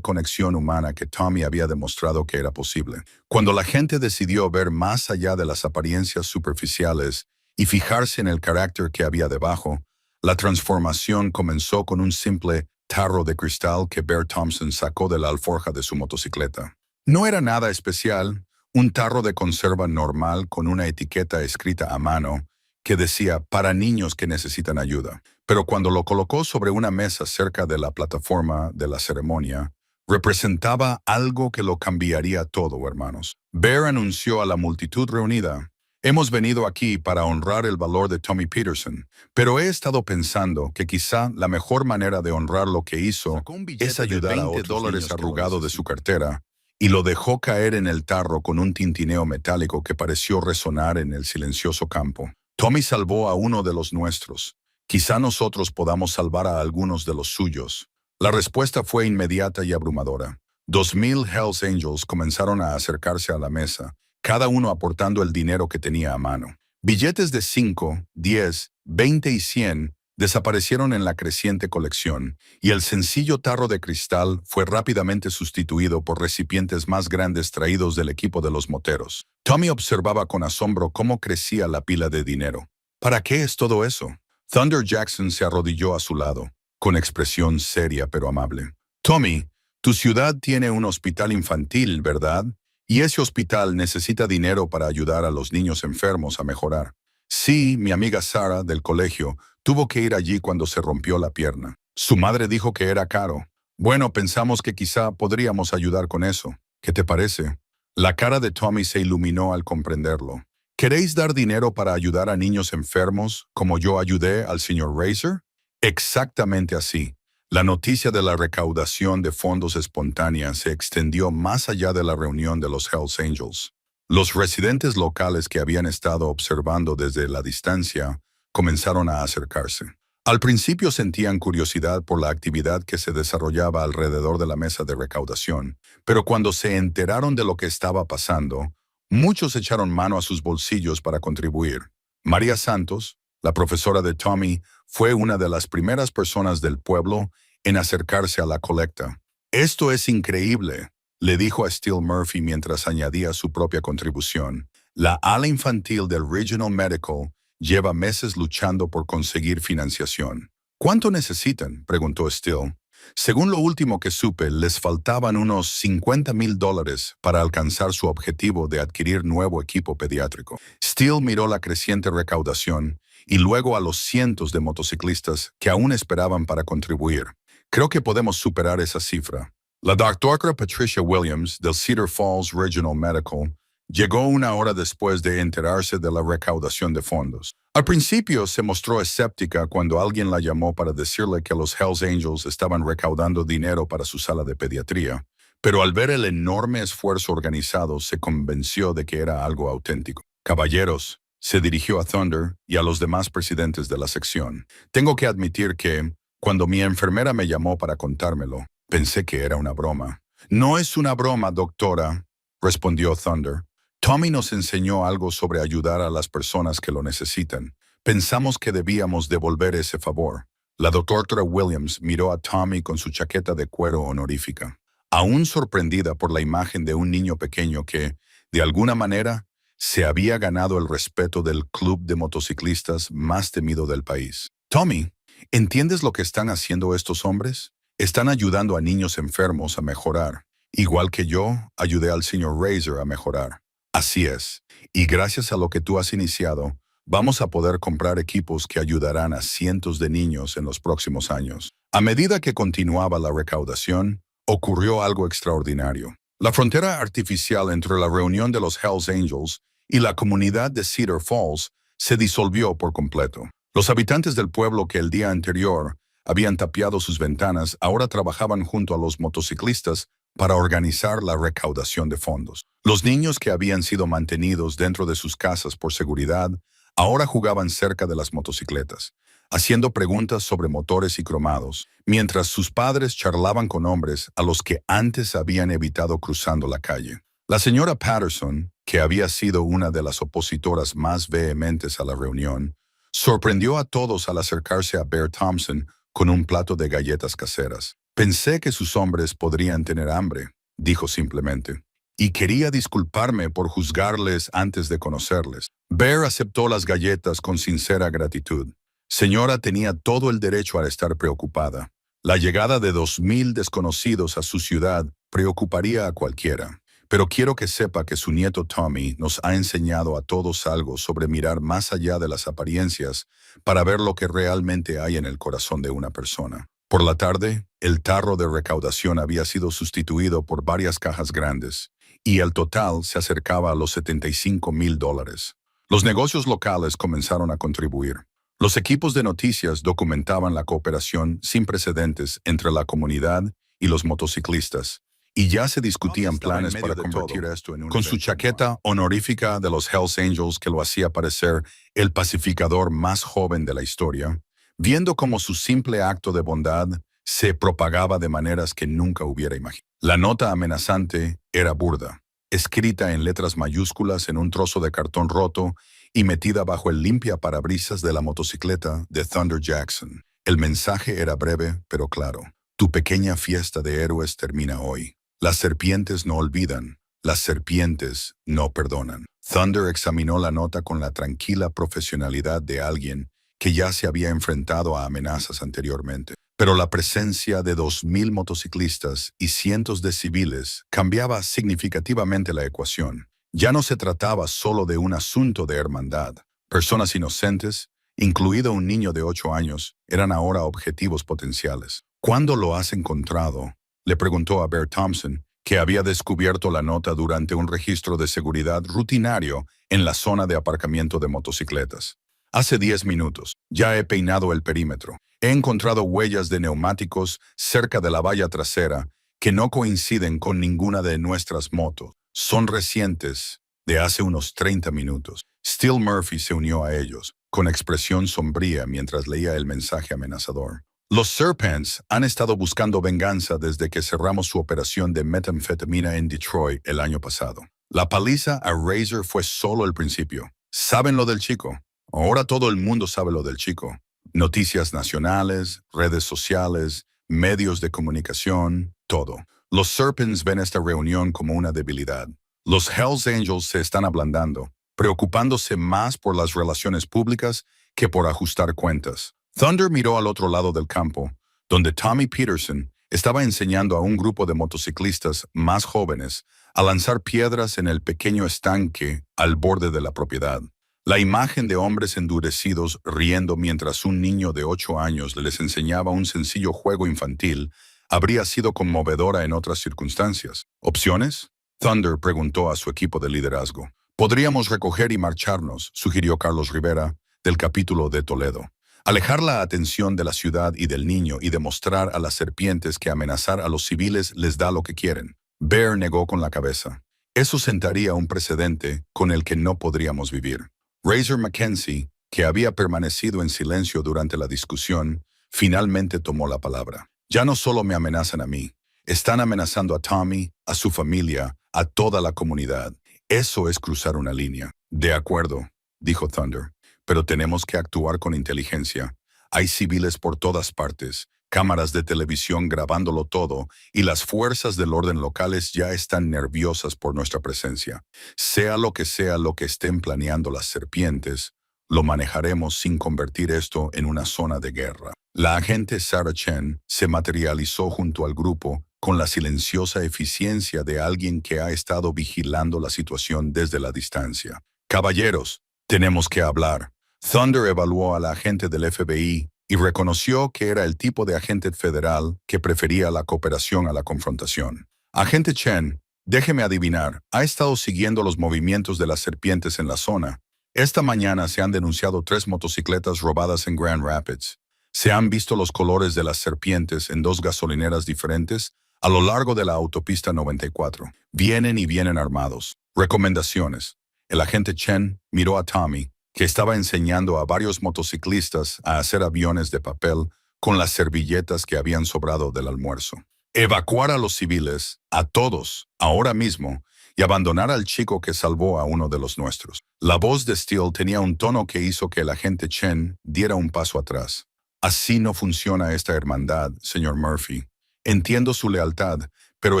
conexión humana que Tommy había demostrado que era posible. Cuando la gente decidió ver más allá de las apariencias superficiales y fijarse en el carácter que había debajo, la transformación comenzó con un simple tarro de cristal que Bear Thompson sacó de la alforja de su motocicleta. No era nada especial, un tarro de conserva normal con una etiqueta escrita a mano que decía «para niños que necesitan ayuda». Pero cuando lo colocó sobre una mesa cerca de la plataforma de la ceremonia, representaba algo que lo cambiaría todo, hermanos. Bear anunció a la multitud reunida: «Hemos venido aquí para honrar el valor de Tommy Peterson, pero he estado pensando que quizá la mejor manera de honrar lo que hizo es ayudar a otros niños arrugado de su cartera», y lo dejó caer en el tarro con un tintineo metálico que pareció resonar en el silencioso campo. Tommy salvó a uno de los nuestros. Quizá nosotros podamos salvar a algunos de los suyos. La respuesta fue inmediata y abrumadora. 2000 Hells Angels comenzaron a acercarse a la mesa, cada uno aportando el dinero que tenía a mano. Billetes de 5, 10, 20 y 100 desaparecieron en la creciente colección, y el sencillo tarro de cristal fue rápidamente sustituido por recipientes más grandes traídos del equipo de los moteros. Tommy observaba con asombro cómo crecía la pila de dinero. ¿Para qué es todo eso? Thunder Jackson se arrodilló a su lado, con expresión seria pero amable. «Tommy, tu ciudad tiene un hospital infantil, ¿verdad? Y ese hospital necesita dinero para ayudar a los niños enfermos a mejorar». «Sí, mi amiga Sarah, del colegio, tuvo que ir allí cuando se rompió la pierna. Su madre dijo que era caro. Bueno, pensamos que quizá podríamos ayudar con eso. ¿Qué te parece?» La cara de Tommy se iluminó al comprenderlo. «¿Queréis dar dinero para ayudar a niños enfermos, como yo ayudé al señor Razor?» Exactamente así. La noticia de la recaudación de fondos espontánea se extendió más allá de la reunión de los Hells Angels. Los residentes locales que habían estado observando desde la distancia comenzaron a acercarse. Al principio sentían curiosidad por la actividad que se desarrollaba alrededor de la mesa de recaudación, pero cuando se enteraron de lo que estaba pasando, muchos echaron mano a sus bolsillos para contribuir. María Santos, la profesora de Tommy, fue una de las primeras personas del pueblo en acercarse a la colecta. «Esto es increíble», le dijo a Steele Murphy mientras añadía su propia contribución. «La ala infantil del Regional Medical lleva meses luchando por conseguir financiación». «¿Cuánto necesitan?», preguntó Steele. «Según lo último que supe, les faltaban unos $50,000 para alcanzar su objetivo de adquirir nuevo equipo pediátrico». Steele miró la creciente recaudación y luego a los cientos de motociclistas que aún esperaban para contribuir. «Creo que podemos superar esa cifra». La doctora Patricia Williams, del Cedar Falls Regional Medical, llegó una hora después de enterarse de la recaudación de fondos. Al principio se mostró escéptica cuando alguien la llamó para decirle que los Hells Angels estaban recaudando dinero para su sala de pediatría, pero al ver el enorme esfuerzo organizado se convenció de que era algo auténtico. «Caballeros», se dirigió a Thunder y a los demás presidentes de la sección. «Tengo que admitir que, cuando mi enfermera me llamó para contármelo, pensé que era una broma». «No es una broma, doctora», respondió Thunder. «Tommy nos enseñó algo sobre ayudar a las personas que lo necesitan. Pensamos que debíamos devolver ese favor». La doctora Williams miró a Tommy con su chaqueta de cuero honorífica, aún sorprendida por la imagen de un niño pequeño que, de alguna manera, se había ganado el respeto del club de motociclistas más temido del país. «Tommy, ¿entiendes lo que están haciendo estos hombres? Están ayudando a niños enfermos a mejorar, igual que yo ayudé al señor Razor a mejorar». «Así es, y gracias a lo que tú has iniciado, vamos a poder comprar equipos que ayudarán a cientos de niños en los próximos años». A medida que continuaba la recaudación, ocurrió algo extraordinario. La frontera artificial entre la reunión de los Hells Angels y la comunidad de Cedar Falls se disolvió por completo. Los habitantes del pueblo que el día anterior habían tapiado sus ventanas ahora trabajaban junto a los motociclistas para organizar la recaudación de fondos. Los niños que habían sido mantenidos dentro de sus casas por seguridad ahora jugaban cerca de las motocicletas, haciendo preguntas sobre motores y cromados, mientras sus padres charlaban con hombres a los que antes habían evitado cruzando la calle. La señora Patterson, que había sido una de las opositoras más vehementes a la reunión, sorprendió a todos al acercarse a Bear Thompson con un plato de galletas caseras. Pensé que sus hombres podrían tener hambre, dijo simplemente, y quería disculparme por juzgarles antes de conocerles. Bear aceptó las galletas con sincera gratitud. Señora tenía todo el derecho a estar preocupada. La llegada de 2,000 desconocidos a su ciudad preocuparía a cualquiera. Pero quiero que sepa que su nieto Tommy nos ha enseñado a todos algo sobre mirar más allá de las apariencias para ver lo que realmente hay en el corazón de una persona. Por la tarde, el tarro de recaudación había sido sustituido por varias cajas grandes, y el total se acercaba a los $75,000. Los negocios locales comenzaron a contribuir. Los equipos de noticias documentaban la cooperación sin precedentes entre la comunidad y los motociclistas, y ya se discutían planes para convertir esto en un con su chaqueta honorífica de los Hells Angels que lo hacía parecer el pacificador más joven de la historia, viendo cómo su simple acto de bondad se propagaba de maneras que nunca hubiera imaginado. La nota amenazante era burda, escrita en letras mayúsculas en un trozo de cartón roto y metida bajo el limpiaparabrisas de la motocicleta de Thunder Jackson. El mensaje era breve, pero claro. Tu pequeña fiesta de héroes termina hoy. Las serpientes no olvidan, las serpientes no perdonan. Thunder examinó la nota con la tranquila profesionalidad de alguien que ya se había enfrentado a amenazas anteriormente. Pero la presencia de 2,000 motociclistas y cientos de civiles cambiaba significativamente la ecuación. Ya no se trataba solo de un asunto de hermandad. Personas inocentes, incluido un niño de 8 años, eran ahora objetivos potenciales. ¿Cuándo lo has encontrado?, le preguntó a Bear Thompson, que había descubierto la nota durante un registro de seguridad rutinario en la zona de aparcamiento de motocicletas. Hace 10 minutos. Ya he peinado el perímetro. He encontrado huellas de neumáticos cerca de la valla trasera que no coinciden con ninguna de nuestras motos. Son recientes, de hace unos 30 minutos. Steele Murphy se unió a ellos, con expresión sombría mientras leía el mensaje amenazador. Los Serpents han estado buscando venganza desde que cerramos su operación de metanfetamina en Detroit el año pasado. La paliza a Razor fue solo el principio. ¿Saben lo del chico? Ahora todo el mundo sabe lo del chico. Noticias nacionales, redes sociales, medios de comunicación, todo. Los Serpents ven esta reunión como una debilidad. Los Hells Angels se están ablandando, preocupándose más por las relaciones públicas que por ajustar cuentas. Thunder miró al otro lado del campo, donde Tommy Peterson estaba enseñando a un grupo de motociclistas más jóvenes a lanzar piedras en el pequeño estanque al borde de la propiedad. La imagen de hombres endurecidos riendo mientras un niño de 8 años les enseñaba un sencillo juego infantil habría sido conmovedora en otras circunstancias. ¿Opciones?, Thunder preguntó a su equipo de liderazgo. Podríamos recoger y marcharnos, sugirió Carlos Rivera, del capítulo de Toledo. Alejar la atención de la ciudad y del niño y demostrar a las serpientes que amenazar a los civiles les da lo que quieren. Bear negó con la cabeza. Eso sentaría un precedente con el que no podríamos vivir. Razor Mackenzie, que había permanecido en silencio durante la discusión, finalmente tomó la palabra. Ya no solo me amenazan a mí, están amenazando a Tommy, a su familia, a toda la comunidad. Eso es cruzar una línea. De acuerdo, dijo Thunder. Pero tenemos que actuar con inteligencia. Hay civiles por todas partes, cámaras de televisión grabándolo todo, y las fuerzas del orden locales ya están nerviosas por nuestra presencia. Sea lo que estén planeando las serpientes, lo manejaremos sin convertir esto en una zona de guerra. La agente Sarah Chen se materializó junto al grupo con la silenciosa eficiencia de alguien que ha estado vigilando la situación desde la distancia. Caballeros, tenemos que hablar. Thunder evaluó a la agente del FBI y reconoció que era el tipo de agente federal que prefería la cooperación a la confrontación. Agente Chen, déjeme adivinar, ha estado siguiendo los movimientos de las serpientes en la zona. Esta mañana se han denunciado 3 motocicletas robadas en Grand Rapids. Se han visto los colores de las serpientes en 2 gasolineras diferentes a lo largo de la autopista 94. Vienen y vienen armados. Recomendaciones. El agente Chen miró a Tommy, que estaba enseñando a varios motociclistas a hacer aviones de papel con las servilletas que habían sobrado del almuerzo. Evacuar a los civiles, a todos, ahora mismo, y abandonar al chico que salvó a uno de los nuestros. La voz de Steele tenía un tono que hizo que el agente Chen diera un paso atrás. Así no funciona esta hermandad, señor Murphy. Entiendo su lealtad, pero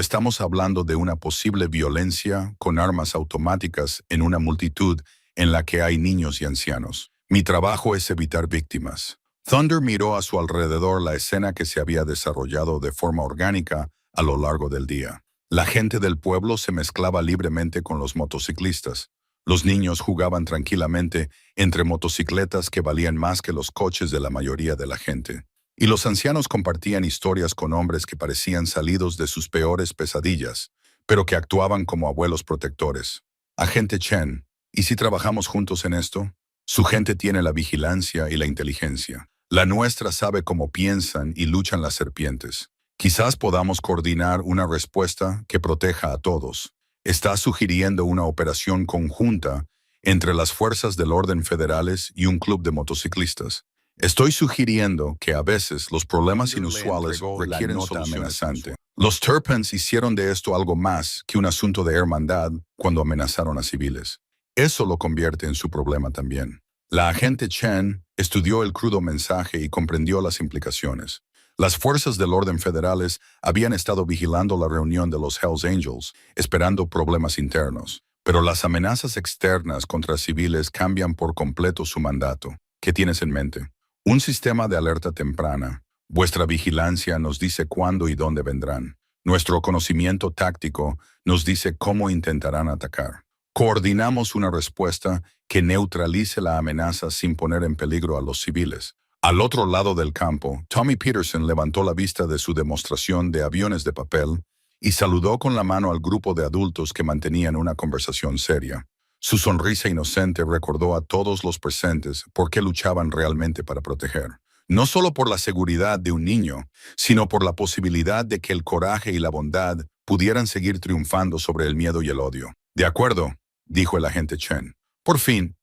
estamos hablando de una posible violencia con armas automáticas en una multitud en la que hay niños y ancianos. Mi trabajo es evitar víctimas. Thunder miró a su alrededor la escena que se había desarrollado de forma orgánica a lo largo del día. La gente del pueblo se mezclaba libremente con los motociclistas. Los niños jugaban tranquilamente entre motocicletas que valían más que los coches de la mayoría de la gente. Y los ancianos compartían historias con hombres que parecían salidos de sus peores pesadillas, pero que actuaban como abuelos protectores. Agente Chen, ¿y si trabajamos juntos en esto? Su gente tiene la vigilancia y la inteligencia. La nuestra sabe cómo piensan y luchan las serpientes. Quizás podamos coordinar una respuesta que proteja a todos. Está sugiriendo una operación conjunta entre las fuerzas del orden federales y un club de motociclistas. Estoy sugiriendo que a veces los problemas inusuales requieren soluciones amenazantes. Los Turpins hicieron de esto algo más que un asunto de hermandad cuando amenazaron a civiles. Eso lo convierte en su problema también. La agente Chen estudió el crudo mensaje y comprendió las implicaciones. Las fuerzas del orden federales habían estado vigilando la reunión de los Hells Angels, esperando problemas internos. Pero las amenazas externas contra civiles cambian por completo su mandato. ¿Qué tienes en mente? Un sistema de alerta temprana. Vuestra vigilancia nos dice cuándo y dónde vendrán. Nuestro conocimiento táctico nos dice cómo intentarán atacar. Coordinamos una respuesta que neutralice la amenaza sin poner en peligro a los civiles. Al otro lado del campo, Tommy Peterson levantó la vista de su demostración de aviones de papel y saludó con la mano al grupo de adultos que mantenían una conversación seria. Su sonrisa inocente recordó a todos los presentes por qué luchaban realmente para proteger. No solo por la seguridad de un niño, sino por la posibilidad de que el coraje y la bondad pudieran seguir triunfando sobre el miedo y el odio. De acuerdo, dijo el agente Chen. Por fin,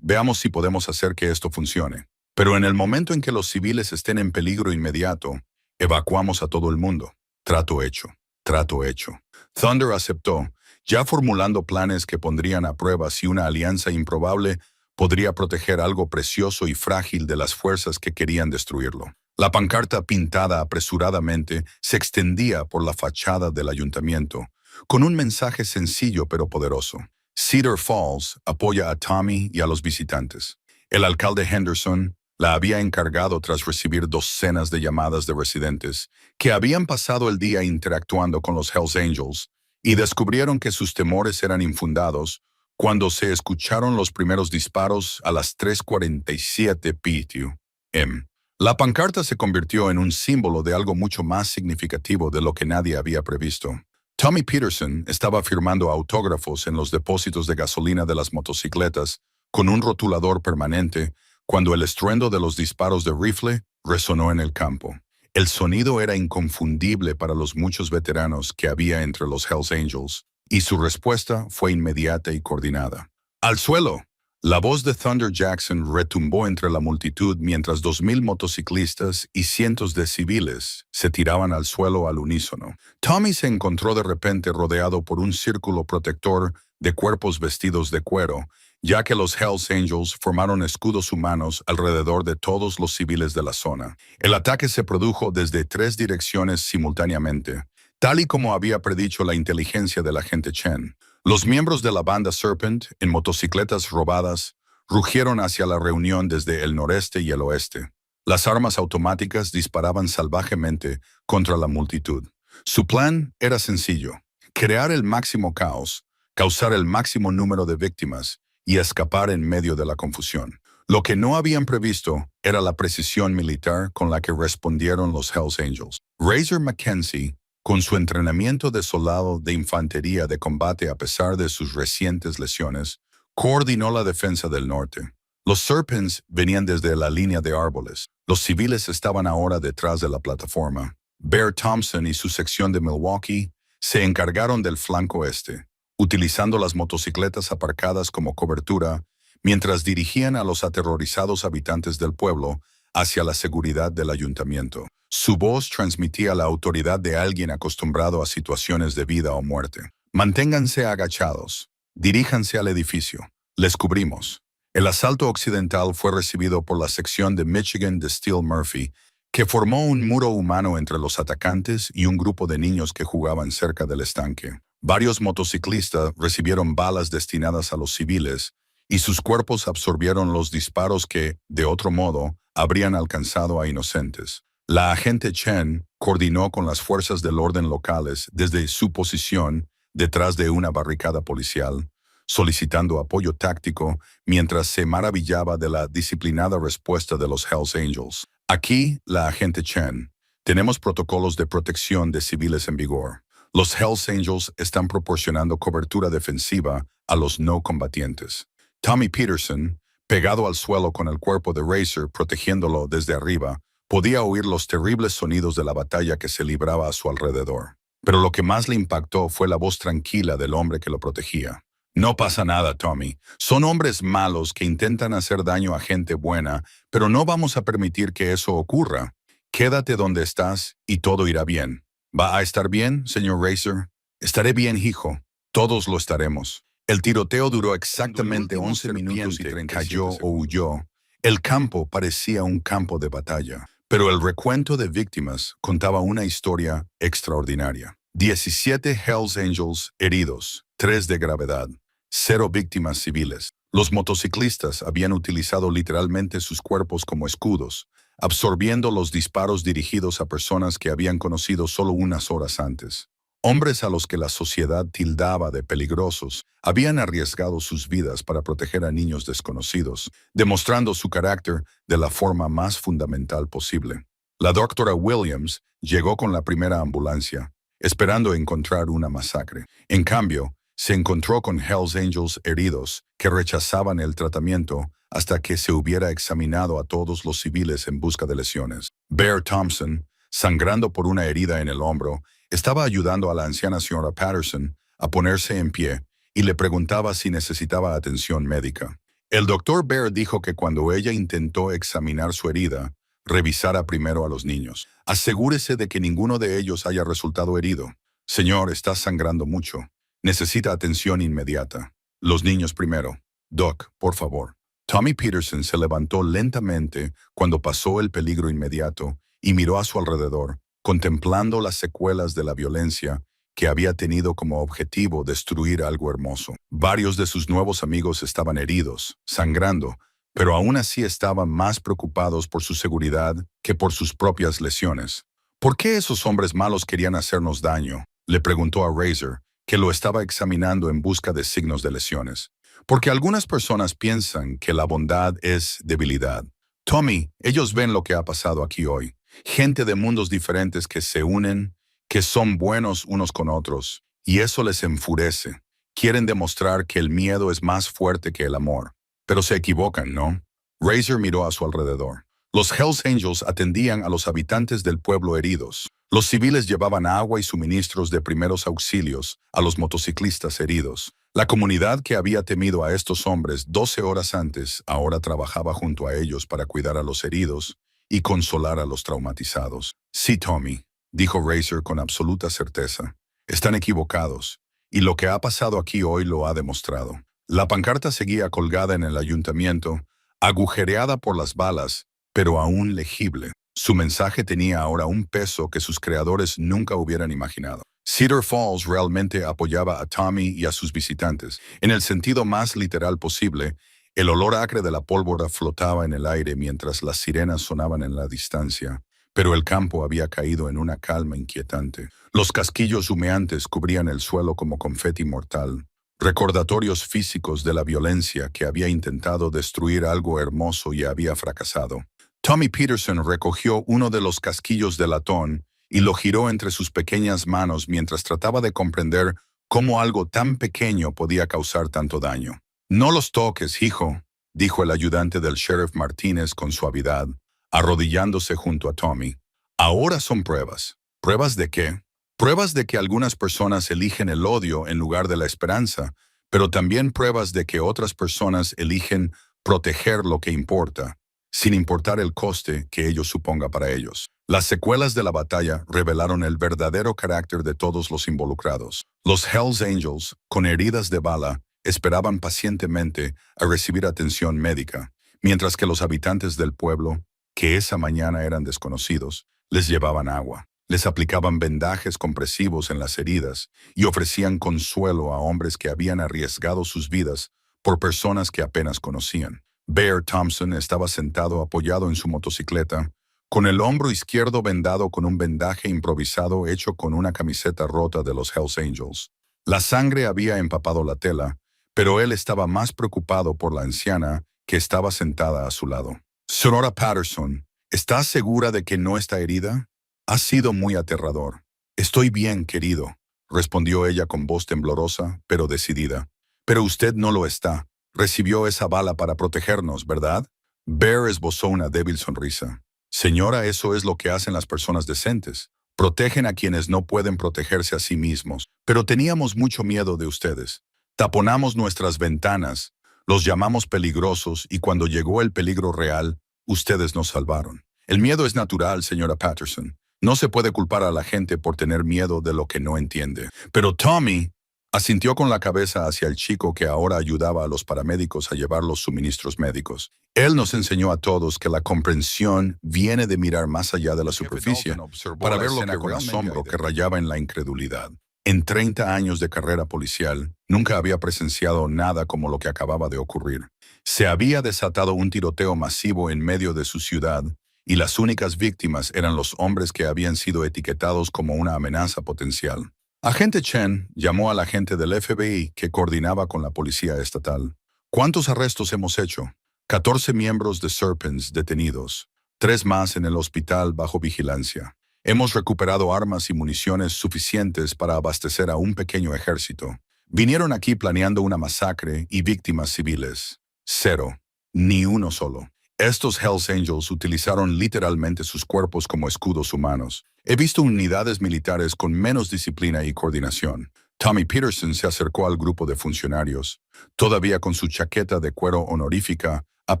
veamos si podemos hacer que esto funcione. Pero en el momento en que los civiles estén en peligro inmediato, evacuamos a todo el mundo. Trato hecho. Trato hecho. Thunder aceptó, ya formulando planes que pondrían a prueba si una alianza improbable podría proteger algo precioso y frágil de las fuerzas que querían destruirlo. La pancarta pintada apresuradamente se extendía por la fachada del ayuntamiento, con un mensaje sencillo pero poderoso. Cedar Falls apoya a Tommy y a los visitantes. El alcalde Henderson la había encargado tras recibir docenas de llamadas de residentes que habían pasado el día interactuando con los Hells Angels y descubrieron que sus temores eran infundados cuando se escucharon los primeros disparos a las 3:47 p.m. La pancarta se convirtió en un símbolo de algo mucho más significativo de lo que nadie había previsto. Tommy Peterson estaba firmando autógrafos en los depósitos de gasolina de las motocicletas con un rotulador permanente cuando el estruendo de los disparos de rifle resonó en el campo. El sonido era inconfundible para los muchos veteranos que había entre los Hells Angels, y su respuesta fue inmediata y coordinada. ¡Al suelo! La voz de Thunder Jackson retumbó entre la multitud mientras 2,000 motociclistas y cientos de civiles se tiraban al suelo al unísono. Tommy se encontró de repente rodeado por un círculo protector de cuerpos vestidos de cuero, ya que los Hells Angels formaron escudos humanos alrededor de todos los civiles de la zona. El ataque se produjo desde 3 direcciones simultáneamente, tal y como había predicho la inteligencia del agente Chen. Los miembros de la banda Serpent, en motocicletas robadas, rugieron hacia la reunión desde el noreste y el oeste. Las armas automáticas disparaban salvajemente contra la multitud. Su plan era sencillo: crear el máximo caos, causar el máximo número de víctimas y escapar en medio de la confusión. Lo que no habían previsto era la precisión militar con la que respondieron los Hells Angels. Razor Mackenzie, con su entrenamiento de soldado de infantería de combate a pesar de sus recientes lesiones, coordinó la defensa del norte. Los Serpents venían desde la línea de árboles. Los civiles estaban ahora detrás de la plataforma. Bear Thompson y su sección de Milwaukee se encargaron del flanco este, utilizando las motocicletas aparcadas como cobertura mientras dirigían a los aterrorizados habitantes del pueblo hacia la seguridad del ayuntamiento. Su voz transmitía la autoridad de alguien acostumbrado a situaciones de vida o muerte. Manténganse agachados. Diríjanse al edificio. Les cubrimos. El asalto occidental fue recibido por la sección de Michigan de Steel Murphy, que formó un muro humano entre los atacantes y un grupo de niños que jugaban cerca del estanque. Varios motociclistas recibieron balas destinadas a los civiles, y sus cuerpos absorbieron los disparos que, de otro modo, habrían alcanzado a inocentes. La agente Chen coordinó con las fuerzas del orden locales desde su posición detrás de una barricada policial, solicitando apoyo táctico mientras se maravillaba de la disciplinada respuesta de los Hells Angels. Aquí, la agente Chen, tenemos protocolos de protección de civiles en vigor. Los Hells Angels están proporcionando cobertura defensiva a los no combatientes. Tommy Peterson, pegado al suelo con el cuerpo de Razor protegiéndolo desde arriba, podía oír los terribles sonidos de la batalla que se libraba a su alrededor. Pero lo que más le impactó fue la voz tranquila del hombre que lo protegía. No pasa nada, Tommy. Son hombres malos que intentan hacer daño a gente buena, pero no vamos a permitir que eso ocurra. Quédate donde estás y todo irá bien. ¿Va a estar bien, señor Razor? Estaré bien, hijo. Todos lo estaremos. El tiroteo duró exactamente 11 minutos y 37 cayó o huyó. El campo parecía un campo de batalla, pero el recuento de víctimas contaba una historia extraordinaria. 17 Hells Angels heridos, 3 de gravedad, 0 víctimas civiles. Los motociclistas habían utilizado literalmente sus cuerpos como escudos, absorbiendo los disparos dirigidos a personas que habían conocido solo unas horas antes. Hombres a los que la sociedad tildaba de peligrosos habían arriesgado sus vidas para proteger a niños desconocidos, demostrando su carácter de la forma más fundamental posible. La doctora Williams llegó con la primera ambulancia, esperando encontrar una masacre. En cambio, se encontró con Hells Angels heridos que rechazaban el tratamiento hasta que se hubiera examinado a todos los civiles en busca de lesiones. Bear Thompson, sangrando por una herida en el hombro, estaba ayudando a la anciana señora Patterson a ponerse en pie y le preguntaba si necesitaba atención médica. El doctor Bear dijo que cuando ella intentó examinar su herida, revisara primero a los niños. Asegúrese de que ninguno de ellos haya resultado herido. Señor, está sangrando mucho. Necesita atención inmediata. Los niños primero. Doc, por favor. Tommy Peterson se levantó lentamente cuando pasó el peligro inmediato y miró a su alrededor, contemplando las secuelas de la violencia que había tenido como objetivo destruir algo hermoso. Varios de sus nuevos amigos estaban heridos, sangrando, pero aún así estaban más preocupados por su seguridad que por sus propias lesiones. ¿Por qué esos hombres malos querían hacernos daño?, le preguntó a Razor, que lo estaba examinando en busca de signos de lesiones. Porque algunas personas piensan que la bondad es debilidad. Tommy, ellos ven lo que ha pasado aquí hoy. Gente de mundos diferentes que se unen, que son buenos unos con otros, y eso les enfurece. Quieren demostrar que el miedo es más fuerte que el amor. Pero se equivocan, ¿no? Razor miró a su alrededor. Los Hells Angels atendían a los habitantes del pueblo heridos. Los civiles llevaban agua y suministros de primeros auxilios a los motociclistas heridos. La comunidad que había temido a estos hombres 12 horas antes ahora trabajaba junto a ellos para cuidar a los heridos y consolar a los traumatizados. Sí, Tommy, dijo Razor con absoluta certeza. Están equivocados, y lo que ha pasado aquí hoy lo ha demostrado. La pancarta seguía colgada en el ayuntamiento, agujereada por las balas, pero aún legible. Su mensaje tenía ahora un peso que sus creadores nunca hubieran imaginado. Cedar Falls realmente apoyaba a Tommy y a sus visitantes. En el sentido más literal posible, el olor acre de la pólvora flotaba en el aire mientras las sirenas sonaban en la distancia, pero el campo había caído en una calma inquietante. Los casquillos humeantes cubrían el suelo como confeti mortal. recordatorios físicos de la violencia que había intentado destruir algo hermoso y había fracasado. Tommy Peterson recogió uno de los casquillos de latón y lo giró entre sus pequeñas manos mientras trataba de comprender cómo algo tan pequeño podía causar tanto daño. «No los toques, hijo», dijo el ayudante del sheriff Martínez con suavidad, arrodillándose junto a Tommy. «Ahora son pruebas». ¿Pruebas de qué? Pruebas de que algunas personas eligen el odio en lugar de la esperanza, pero también pruebas de que otras personas eligen proteger lo que importa, sin importar el coste que ello suponga para ellos. Las secuelas de la batalla revelaron el verdadero carácter de todos los involucrados. Los Hells Angels, con heridas de bala, esperaban pacientemente a recibir atención médica, mientras que los habitantes del pueblo, que esa mañana eran desconocidos, les llevaban agua. Les aplicaban vendajes compresivos en las heridas y ofrecían consuelo a hombres que habían arriesgado sus vidas por personas que apenas conocían. Bear Thompson estaba sentado apoyado en su motocicleta, con el hombro izquierdo vendado con un vendaje improvisado hecho con una camiseta rota de los Hells Angels. La sangre había empapado la tela, pero él estaba más preocupado por la anciana que estaba sentada a su lado. «Señora Patterson, ¿estás segura de que no está herida?» «Ha sido muy aterrador». «Estoy bien, querido», respondió ella con voz temblorosa, pero decidida. «Pero usted no lo está. Recibió esa bala para protegernos, ¿verdad?» Bear esbozó una débil sonrisa. «Señora, eso es lo que hacen las personas decentes. Protegen a quienes no pueden protegerse a sí mismos. Pero teníamos mucho miedo de ustedes. Taponamos nuestras ventanas, los llamamos peligrosos y cuando llegó el peligro real, ustedes nos salvaron. El miedo es natural, señora Patterson. No se puede culpar a la gente por tener miedo de lo que no entiende». «Pero Tommy», asintió con la cabeza hacia el chico que ahora ayudaba a los paramédicos a llevar los suministros médicos. «Él nos enseñó a todos que la comprensión viene de mirar más allá de la superficie para ver lo que con asombro que rayaba en la incredulidad. En 30 años de carrera policial, nunca había presenciado nada como lo que acababa de ocurrir. Se había desatado un tiroteo masivo en medio de su ciudad, y las únicas víctimas eran los hombres que habían sido etiquetados como una amenaza potencial. Agente Chen llamó al agente del FBI que coordinaba con la policía estatal. «¿Cuántos arrestos hemos hecho?» 14 miembros de Serpents detenidos, 3 más en el hospital bajo vigilancia. Hemos recuperado armas y municiones suficientes para abastecer a un pequeño ejército. Vinieron aquí planeando una masacre y víctimas civiles. 0. Ni uno solo. Estos Hells Angels utilizaron literalmente sus cuerpos como escudos humanos. He visto unidades militares con menos disciplina y coordinación». Tommy Peterson se acercó al grupo de funcionarios, todavía con su chaqueta de cuero honorífica, a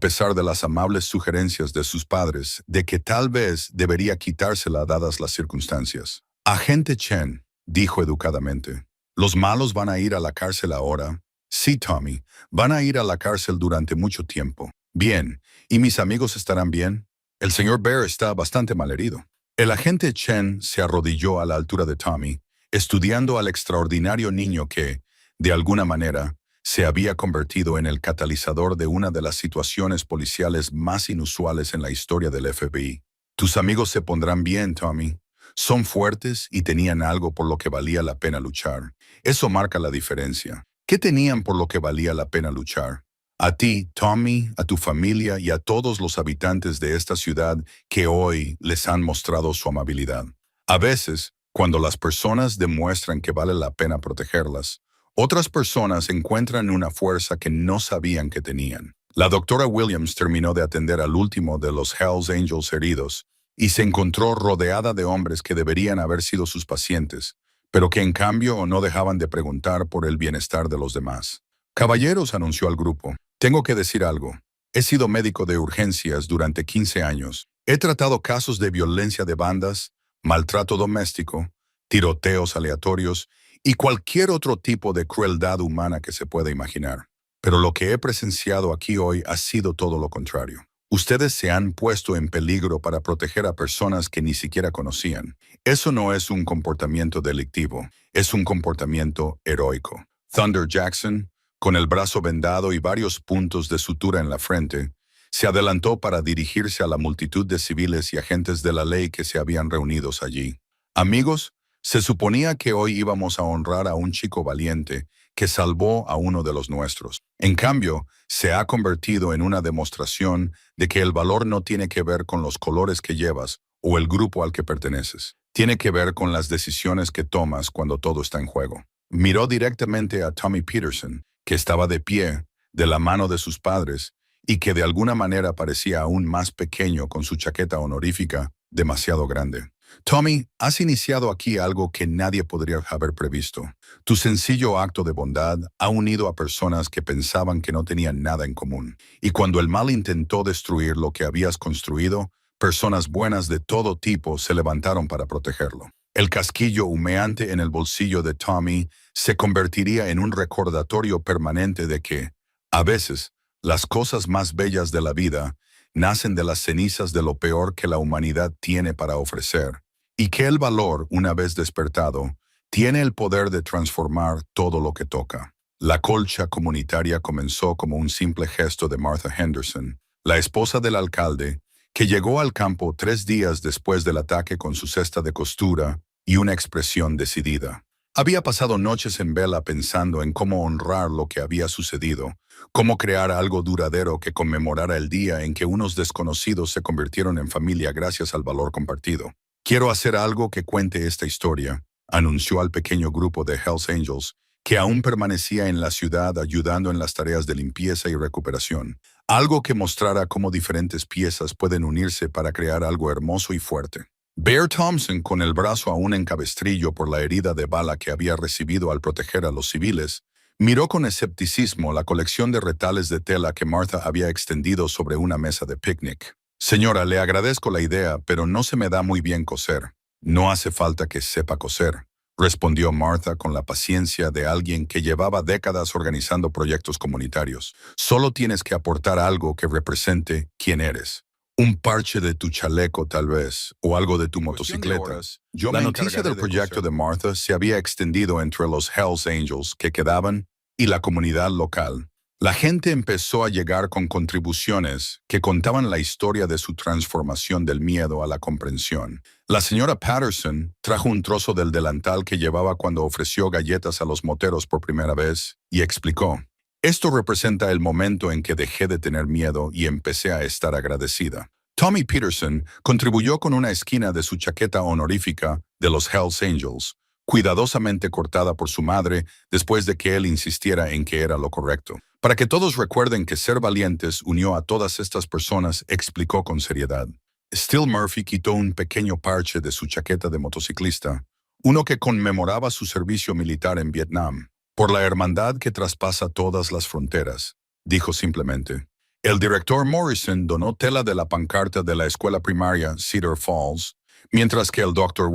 pesar de las amables sugerencias de sus padres de que tal vez debería quitársela dadas las circunstancias. «Agente Chen», dijo educadamente, «¿los malos van a ir a la cárcel ahora?» «Sí, Tommy, van a ir a la cárcel durante mucho tiempo». «Bien, ¿y mis amigos estarán bien?» «El señor Bear está bastante malherido». El agente Chen se arrodilló a la altura de Tommy, estudiando al extraordinario niño que, de alguna manera, se había convertido en el catalizador de una de las situaciones policiales más inusuales en la historia del FBI. «Tus amigos se pondrán bien, Tommy. Son fuertes y tenían algo por lo que valía la pena luchar. Eso marca la diferencia. ¿Qué tenían por lo que valía la pena luchar? A ti, Tommy, a tu familia y a todos los habitantes de esta ciudad que hoy les han mostrado su amabilidad. A veces, cuando las personas demuestran que vale la pena protegerlas, otras personas encuentran una fuerza que no sabían que tenían». La doctora Williams terminó de atender al último de los Hells Angels heridos y se encontró rodeada de hombres que deberían haber sido sus pacientes, pero que en cambio no dejaban de preguntar por el bienestar de los demás. «Caballeros», anunció al grupo, «tengo que decir algo. He sido médico de urgencias durante 15 años. He tratado casos de violencia de bandas, maltrato doméstico, tiroteos aleatorios y cualquier otro tipo de crueldad humana que se pueda imaginar. Pero lo que he presenciado aquí hoy ha sido todo lo contrario. Ustedes se han puesto en peligro para proteger a personas que ni siquiera conocían. Eso no es un comportamiento delictivo, es un comportamiento heroico». Thunder Jackson, con el brazo vendado y varios puntos de sutura en la frente, se adelantó para dirigirse a la multitud de civiles y agentes de la ley que se habían reunidos allí. «Amigos, se suponía que hoy íbamos a honrar a un chico valiente que salvó a uno de los nuestros. En cambio, se ha convertido en una demostración de que el valor no tiene que ver con los colores que llevas o el grupo al que perteneces. Tiene que ver con las decisiones que tomas cuando todo está en juego. Miró directamente a Tommy Peterson, que estaba de pie, de la mano de sus padres, y que de alguna manera parecía aún más pequeño con su chaqueta honorífica demasiado grande. Tommy, has iniciado aquí algo que nadie podría haber previsto. Tu sencillo acto de bondad ha unido a personas que pensaban que no tenían nada en común. Y cuando el mal intentó destruir lo que habías construido, personas buenas de todo tipo se levantaron para protegerlo. El casquillo humeante en el bolsillo de Tommy se convertiría en un recordatorio permanente de que, a veces, las cosas más bellas de la vida nacen de las cenizas de lo peor que la humanidad tiene para ofrecer, y que el valor, una vez despertado, tiene el poder de transformar todo lo que toca. La colcha comunitaria comenzó como un simple gesto de Martha Henderson, la esposa del alcalde, que llegó al campo 3 días después del ataque con su cesta de costura y una expresión decidida. Había pasado noches en vela pensando en cómo honrar lo que había sucedido, cómo crear algo duradero que conmemorara el día en que unos desconocidos se convirtieron en familia gracias al valor compartido. Quiero hacer algo que cuente esta historia, anunció al pequeño grupo de Hells Angels, que aún permanecía en la ciudad ayudando en las tareas de limpieza y recuperación. Algo que mostrara cómo diferentes piezas pueden unirse para crear algo hermoso y fuerte. Bear Thompson, con el brazo aún en cabestrillo por la herida de bala que había recibido al proteger a los civiles, miró con escepticismo la colección de retales de tela que Martha había extendido sobre una mesa de picnic. Señora, le agradezco la idea, pero no se me da muy bien coser. No hace falta que sepa coser, respondió Martha con la paciencia de alguien que llevaba décadas organizando proyectos comunitarios. Solo tienes que aportar algo que represente quién eres. Un parche de tu chaleco, tal vez, o algo de tu motocicleta. La noticia del proyecto de Martha se había extendido entre los Hells Angels que quedaban y la comunidad local. La gente empezó a llegar con contribuciones que contaban la historia de su transformación del miedo a la comprensión. La señora Patterson trajo un trozo del delantal que llevaba cuando ofreció galletas a los moteros por primera vez y explicó: esto representa el momento en que dejé de tener miedo y empecé a estar agradecida. Tommy Peterson contribuyó con una esquina de su chaqueta honorífica de los Hells Angels, cuidadosamente cortada por su madre después de que él insistiera en que era lo correcto. Para que todos recuerden que ser valientes unió a todas estas personas, explicó con seriedad. Still Murphy quitó un pequeño parche de su chaqueta de motociclista, uno que conmemoraba su servicio militar en Vietnam. Por la hermandad que traspasa todas las fronteras, dijo simplemente. El director Morrison donó tela de la pancarta de la escuela primaria Cedar Falls, mientras que el Dr.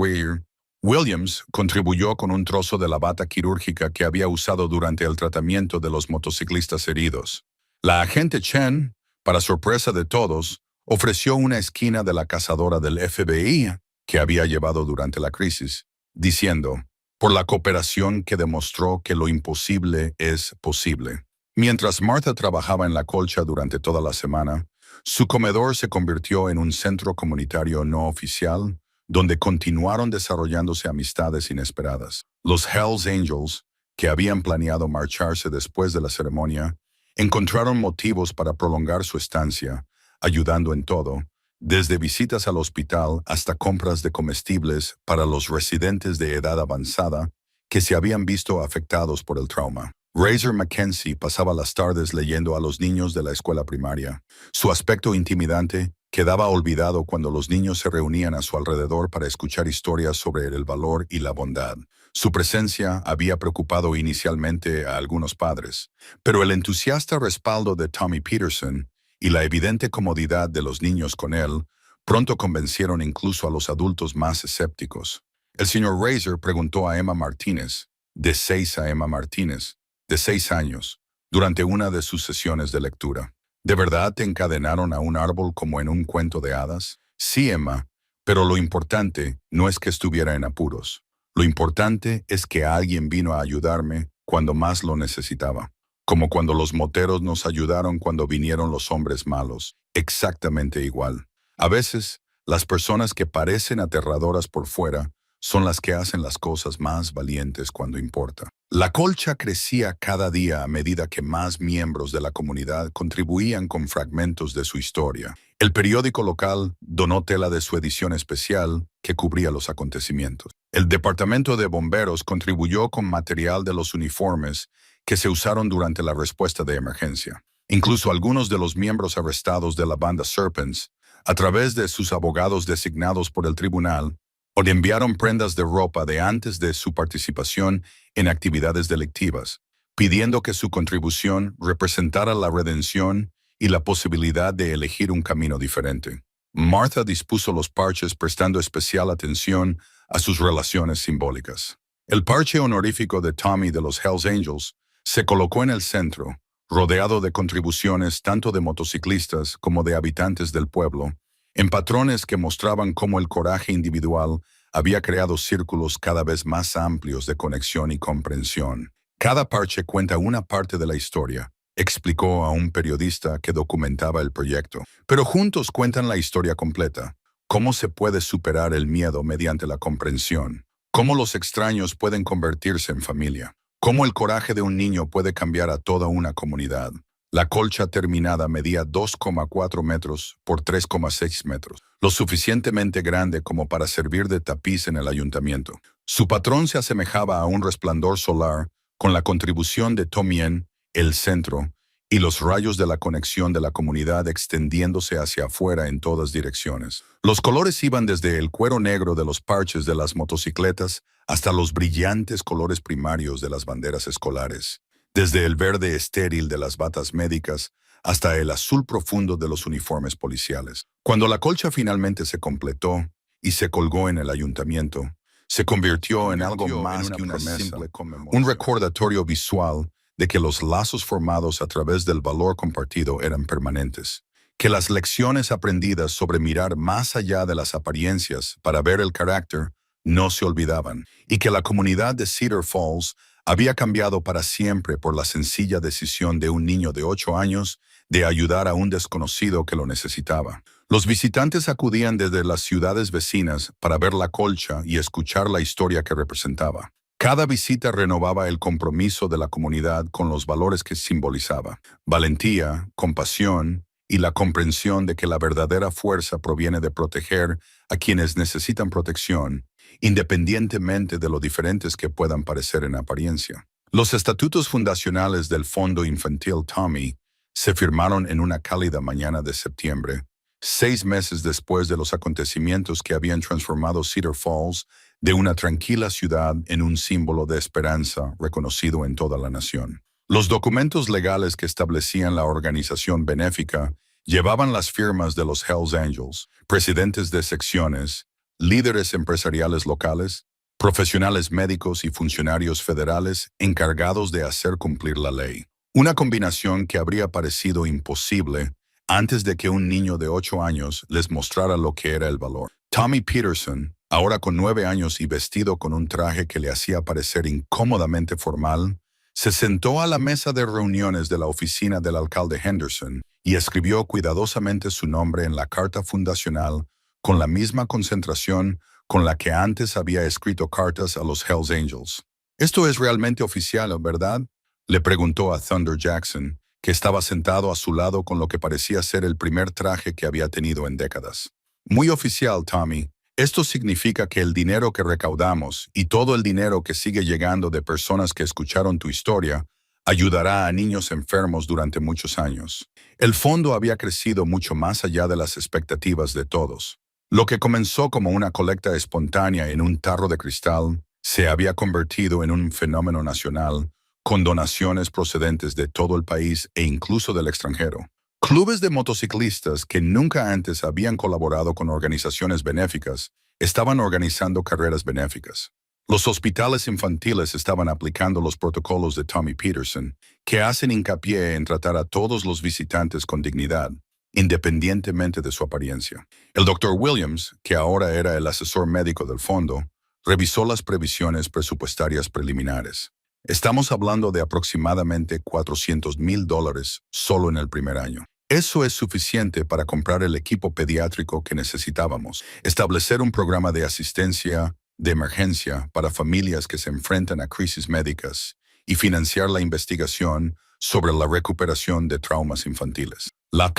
Williams contribuyó con un trozo de la bata quirúrgica que había usado durante el tratamiento de los motociclistas heridos. La agente Chen, para sorpresa de todos, ofreció una esquina de la cazadora del FBI que había llevado durante la crisis, diciendo: por la cooperación que demostró que lo imposible es posible. Mientras Martha trabajaba en la colcha durante toda la semana, su comedor se convirtió en un centro comunitario no oficial, donde continuaron desarrollándose amistades inesperadas. Los Hells Angels, que habían planeado marcharse después de la ceremonia, encontraron motivos para prolongar su estancia, ayudando en todo, desde visitas al hospital hasta compras de comestibles para los residentes de edad avanzada que se habían visto afectados por el trauma. Razor Mackenzie pasaba las tardes leyendo a los niños de la escuela primaria. Su aspecto intimidante quedaba olvidado cuando los niños se reunían a su alrededor para escuchar historias sobre el valor y la bondad. Su presencia había preocupado inicialmente a algunos padres, pero el entusiasta respaldo de Tommy Peterson y la evidente comodidad de los niños con él pronto convencieron incluso a los adultos más escépticos. El señor Razor preguntó a Emma Martínez, de 6 a Emma Martínez, de 6 años, durante una de sus sesiones de lectura: ¿de verdad te encadenaron a un árbol como en un cuento de hadas? Sí, Emma, pero lo importante no es que estuviera en apuros. Lo importante es que alguien vino a ayudarme cuando más lo necesitaba. Como cuando los moteros nos ayudaron cuando vinieron los hombres malos. Exactamente igual. A veces, las personas que parecen aterradoras por fuera son las que hacen las cosas más valientes cuando importa. La colcha crecía cada día a medida que más miembros de la comunidad contribuían con fragmentos de su historia. El periódico local donó tela de su edición especial que cubría los acontecimientos. El departamento de bomberos contribuyó con material de los uniformes que se usaron durante la respuesta de emergencia. Incluso algunos de los miembros arrestados de la banda Serpents, a través de sus abogados designados por el tribunal, enviaron prendas de ropa de antes de su participación en actividades delictivas, pidiendo que su contribución representara la redención y la posibilidad de elegir un camino diferente. Martha dispuso los parches prestando especial atención a sus relaciones simbólicas. El parche honorífico de Tommy de los Hells Angels se colocó en el centro, rodeado de contribuciones tanto de motociclistas como de habitantes del pueblo, en patrones que mostraban cómo el coraje individual había creado círculos cada vez más amplios de conexión y comprensión. Cada parche cuenta una parte de la historia, explicó a un periodista que documentaba el proyecto. Pero juntos cuentan la historia completa. Cómo se puede superar el miedo mediante la comprensión. Cómo los extraños pueden convertirse en familia. Cómo el coraje de un niño puede cambiar a toda una comunidad. La colcha terminada medía 2,4 metros por 3,6 metros, lo suficientemente grande como para servir de tapiz en el ayuntamiento. Su patrón se asemejaba a un resplandor solar con la contribución de Tomien, el centro, y los rayos de la conexión de la comunidad extendiéndose hacia afuera en todas direcciones. Los colores iban desde el cuero negro de los parches de las motocicletas hasta los brillantes colores primarios de las banderas escolares. Desde el verde estéril de las batas médicas hasta el azul profundo de los uniformes policiales. Cuando la colcha finalmente se completó y se colgó en el ayuntamiento, se convirtió en algo más que una simple conmemoración, un recordatorio visual de que los lazos formados a través del valor compartido eran permanentes, que las lecciones aprendidas sobre mirar más allá de las apariencias para ver el carácter no se olvidaban, y que la comunidad de Cedar Falls había cambiado para siempre por la sencilla decisión de un niño de 8 años de ayudar a un desconocido que lo necesitaba. Los visitantes acudían desde las ciudades vecinas para ver la colcha y escuchar la historia que representaba. Cada visita renovaba el compromiso de la comunidad con los valores que simbolizaba: valentía, compasión y la comprensión de que la verdadera fuerza proviene de proteger a quienes necesitan protección, independientemente de lo diferentes que puedan parecer en apariencia. Los estatutos fundacionales del Fondo Infantil Tommy se firmaron en una cálida mañana de septiembre, 6 meses después de los acontecimientos que habían transformado Cedar Falls de una tranquila ciudad en un símbolo de esperanza reconocido en toda la nación. Los documentos legales que establecían la organización benéfica llevaban las firmas de los Hells Angels, presidentes de secciones, líderes empresariales locales, profesionales médicos y funcionarios federales encargados de hacer cumplir la ley. Una combinación que habría parecido imposible antes de que un niño de 8 años les mostrara lo que era el valor. Tommy Peterson, ahora con 9 años y vestido con un traje que le hacía parecer incómodamente formal, se sentó a la mesa de reuniones de la oficina del alcalde Henderson y escribió cuidadosamente su nombre en la carta fundacional con la misma concentración con la que antes había escrito cartas a los Hells Angels. «¿Esto es realmente oficial, verdad?», le preguntó a Thunder Jackson, que estaba sentado a su lado con lo que parecía ser el primer traje que había tenido en décadas. «Muy oficial, Tommy. Esto significa que el dinero que recaudamos y todo el dinero que sigue llegando de personas que escucharon tu historia ayudará a niños enfermos durante muchos años». El fondo había crecido mucho más allá de las expectativas de todos. Lo que comenzó como una colecta espontánea en un tarro de cristal se había convertido en un fenómeno nacional, con donaciones procedentes de todo el país e incluso del extranjero. Clubes de motociclistas que nunca antes habían colaborado con organizaciones benéficas estaban organizando carreras benéficas. Los hospitales infantiles estaban aplicando los protocolos de Tommy Peterson, que hacen hincapié en tratar a todos los visitantes con dignidad, independientemente de su apariencia. El Dr. Williams, que ahora era el asesor médico del fondo, revisó las previsiones presupuestarias preliminares. Estamos hablando de aproximadamente $400,000 solo en el primer año. Eso es suficiente para comprar el equipo pediátrico que necesitábamos, establecer un programa de asistencia de emergencia para familias que se enfrentan a crisis médicas y financiar la investigación sobre la recuperación de traumas infantiles. La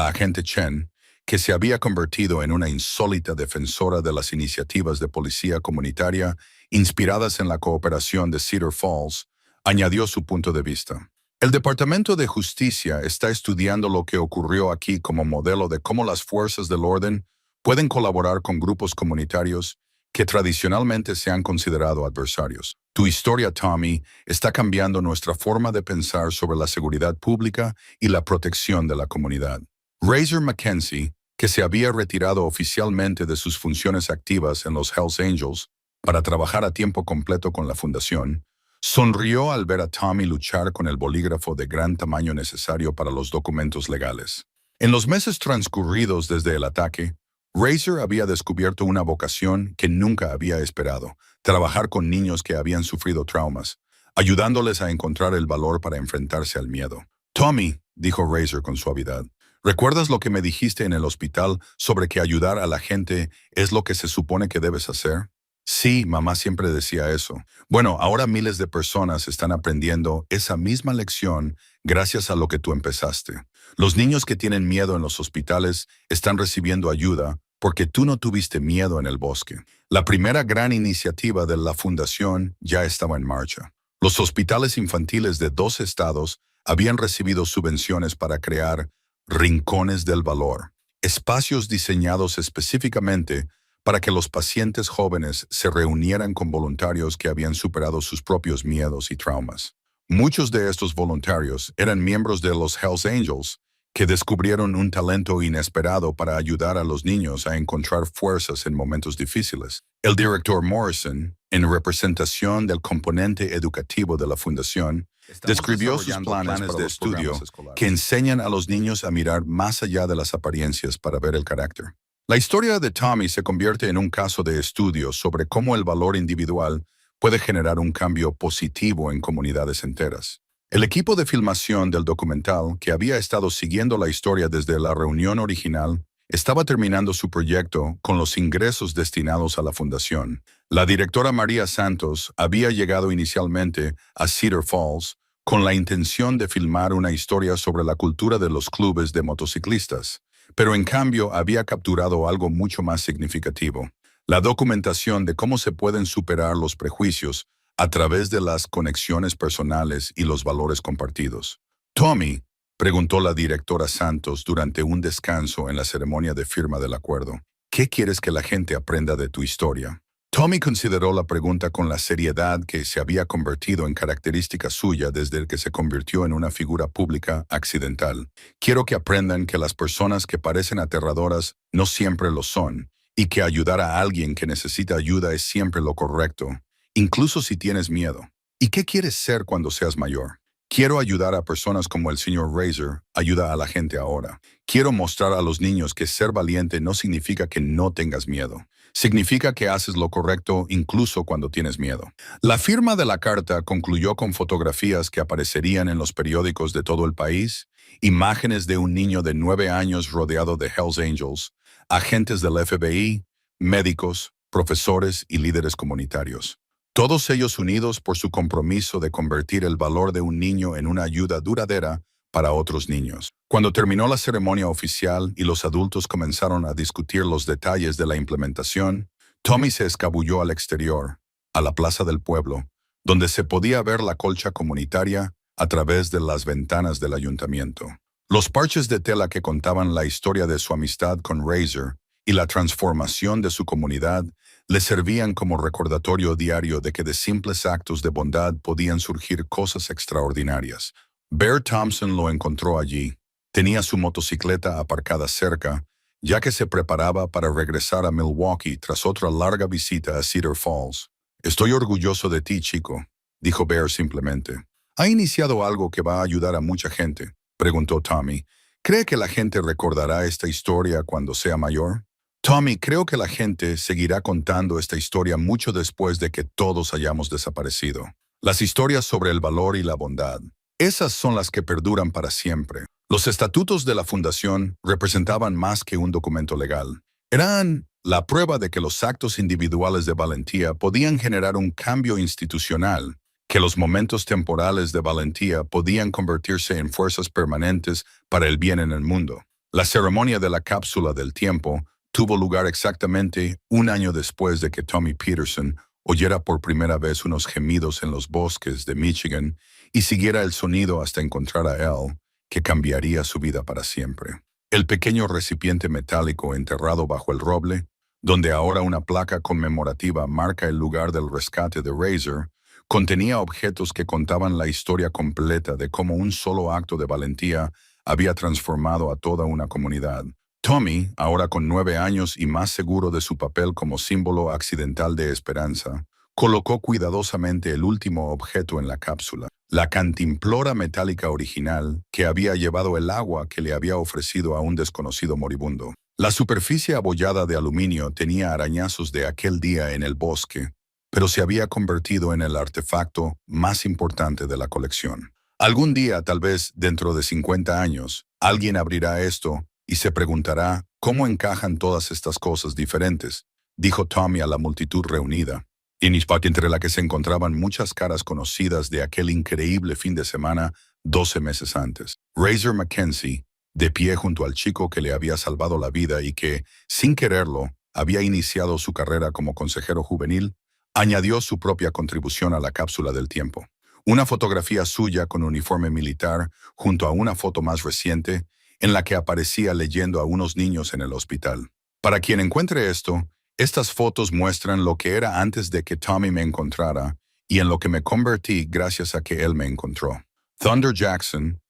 agente Chen, que se había convertido en una insólita defensora de las iniciativas de policía comunitaria inspiradas en la cooperación de Cedar Falls, añadió su punto de vista. El Departamento de Justicia está estudiando lo que ocurrió aquí como modelo de cómo las fuerzas del orden pueden colaborar con grupos comunitarios que tradicionalmente se han considerado adversarios. Tu historia, Tommy, está cambiando nuestra forma de pensar sobre la seguridad pública y la protección de la comunidad. Razor Mackenzie, que se había retirado oficialmente de sus funciones activas en los Hells Angels para trabajar a tiempo completo con la fundación, sonrió al ver a Tommy luchar con el bolígrafo de gran tamaño necesario para los documentos legales. En los meses transcurridos desde el ataque, Razor había descubierto una vocación que nunca había esperado: trabajar con niños que habían sufrido traumas, ayudándoles a encontrar el valor para enfrentarse al miedo. Tommy, dijo Razor con suavidad, ¿recuerdas lo que me dijiste en el hospital sobre que ayudar a la gente es lo que se supone que debes hacer? Sí, mamá siempre decía eso. Bueno, ahora miles de personas están aprendiendo esa misma lección gracias a lo que tú empezaste. Los niños que tienen miedo en los hospitales están recibiendo ayuda porque tú no tuviste miedo en el bosque. La primera gran iniciativa de la fundación ya estaba en marcha. Los hospitales infantiles de 2 estados habían recibido subvenciones para crear rincones del valor, espacios diseñados específicamente para que los pacientes jóvenes se reunieran con voluntarios que habían superado sus propios miedos y traumas. Muchos de estos voluntarios eran miembros de los Hells Angels, que descubrieron un talento inesperado para ayudar a los niños a encontrar fuerzas en momentos difíciles. El director Morrison, en representación del componente educativo de la fundación, describió sus planes de estudio que enseñan a los niños a mirar más allá de las apariencias para ver el carácter. La historia de Tommy se convierte en un caso de estudio sobre cómo el valor individual puede generar un cambio positivo en comunidades enteras. El equipo de filmación del documental, que había estado siguiendo la historia desde la reunión original, estaba terminando su proyecto con los ingresos destinados a la fundación. La directora María Santos había llegado inicialmente a Cedar Falls con la intención de filmar una historia sobre la cultura de los clubes de motociclistas, pero en cambio había capturado algo mucho más significativo: la documentación de cómo se pueden superar los prejuicios a través de las conexiones personales y los valores compartidos. Tommy, preguntó la directora Santos durante un descanso en la ceremonia de firma del acuerdo, ¿qué quieres que la gente aprenda de tu historia? Tommy consideró la pregunta con la seriedad que se había convertido en característica suya desde que se convirtió en una figura pública accidental. Quiero que aprendan que las personas que parecen aterradoras no siempre lo son, y que ayudar a alguien que necesita ayuda es siempre lo correcto, incluso si tienes miedo. ¿Y qué quieres ser cuando seas mayor? Quiero ayudar a personas como el señor Razor ayuda a la gente ahora. Quiero mostrar a los niños que ser valiente no significa que no tengas miedo. Significa que haces lo correcto incluso cuando tienes miedo. La firma de la carta concluyó con fotografías que aparecerían en los periódicos de todo el país, imágenes de un niño de 9 años rodeado de Hells Angels, agentes del FBI, médicos, profesores y líderes comunitarios. Todos ellos unidos por su compromiso de convertir el valor de un niño en una ayuda duradera para otros niños. Cuando terminó la ceremonia oficial y los adultos comenzaron a discutir los detalles de la implementación, Tommy se escabulló al exterior, a la plaza del pueblo, donde se podía ver la colcha comunitaria a través de las ventanas del ayuntamiento. Los parches de tela que contaban la historia de su amistad con Razor y la transformación de su comunidad le servían como recordatorio diario de que de simples actos de bondad podían surgir cosas extraordinarias. Bear Thompson lo encontró allí. Tenía su motocicleta aparcada cerca, ya que se preparaba para regresar a Milwaukee tras otra larga visita a Cedar Falls. «Estoy orgulloso de ti, chico», dijo Bear simplemente. «¿Ha iniciado algo que va a ayudar a mucha gente?», preguntó Tommy. «¿Cree que la gente recordará esta historia cuando sea mayor?» «Tommy, creo que la gente seguirá contando esta historia mucho después de que todos hayamos desaparecido. Las historias sobre el valor y la bondad, esas son las que perduran para siempre». Los estatutos de la fundación representaban más que un documento legal. Eran la prueba de que los actos individuales de valentía podían generar un cambio institucional, que los momentos temporales de valentía podían convertirse en fuerzas permanentes para el bien en el mundo. La ceremonia de la cápsula del tiempo tuvo lugar exactamente un año después de que Tommy Peterson oyera por primera vez unos gemidos en los bosques de Michigan y siguiera el sonido hasta encontrar a él, que cambiaría su vida para siempre. El pequeño recipiente metálico enterrado bajo el roble, donde ahora una placa conmemorativa marca el lugar del rescate de Razor, contenía objetos que contaban la historia completa de cómo un solo acto de valentía había transformado a toda una comunidad. Tommy, ahora con 9 años y más seguro de su papel como símbolo accidental de esperanza, colocó cuidadosamente el último objeto en la cápsula, la cantimplora metálica original que había llevado el agua que le había ofrecido a un desconocido moribundo. La superficie abollada de aluminio tenía arañazos de aquel día en el bosque, pero se había convertido en el artefacto más importante de la colección. Algún día, tal vez dentro de 50 años, alguien abrirá esto y se preguntará cómo encajan todas estas cosas diferentes, dijo Tommy a la multitud reunida, entre la que se encontraban muchas caras conocidas de aquel increíble fin de semana 12 meses antes. Razor Mackenzie, de pie junto al chico que le había salvado la vida y que, sin quererlo, había iniciado su carrera como consejero juvenil, añadió su propia contribución a la cápsula del tiempo. Una fotografía suya con uniforme militar junto a una foto más reciente en la que aparecía leyendo a unos niños en el hospital. Para quien encuentre esto, estas fotos muestran lo que era antes de que Tommy me encontrara y en lo que me convertí gracias a que él me encontró. Thunder Jackson,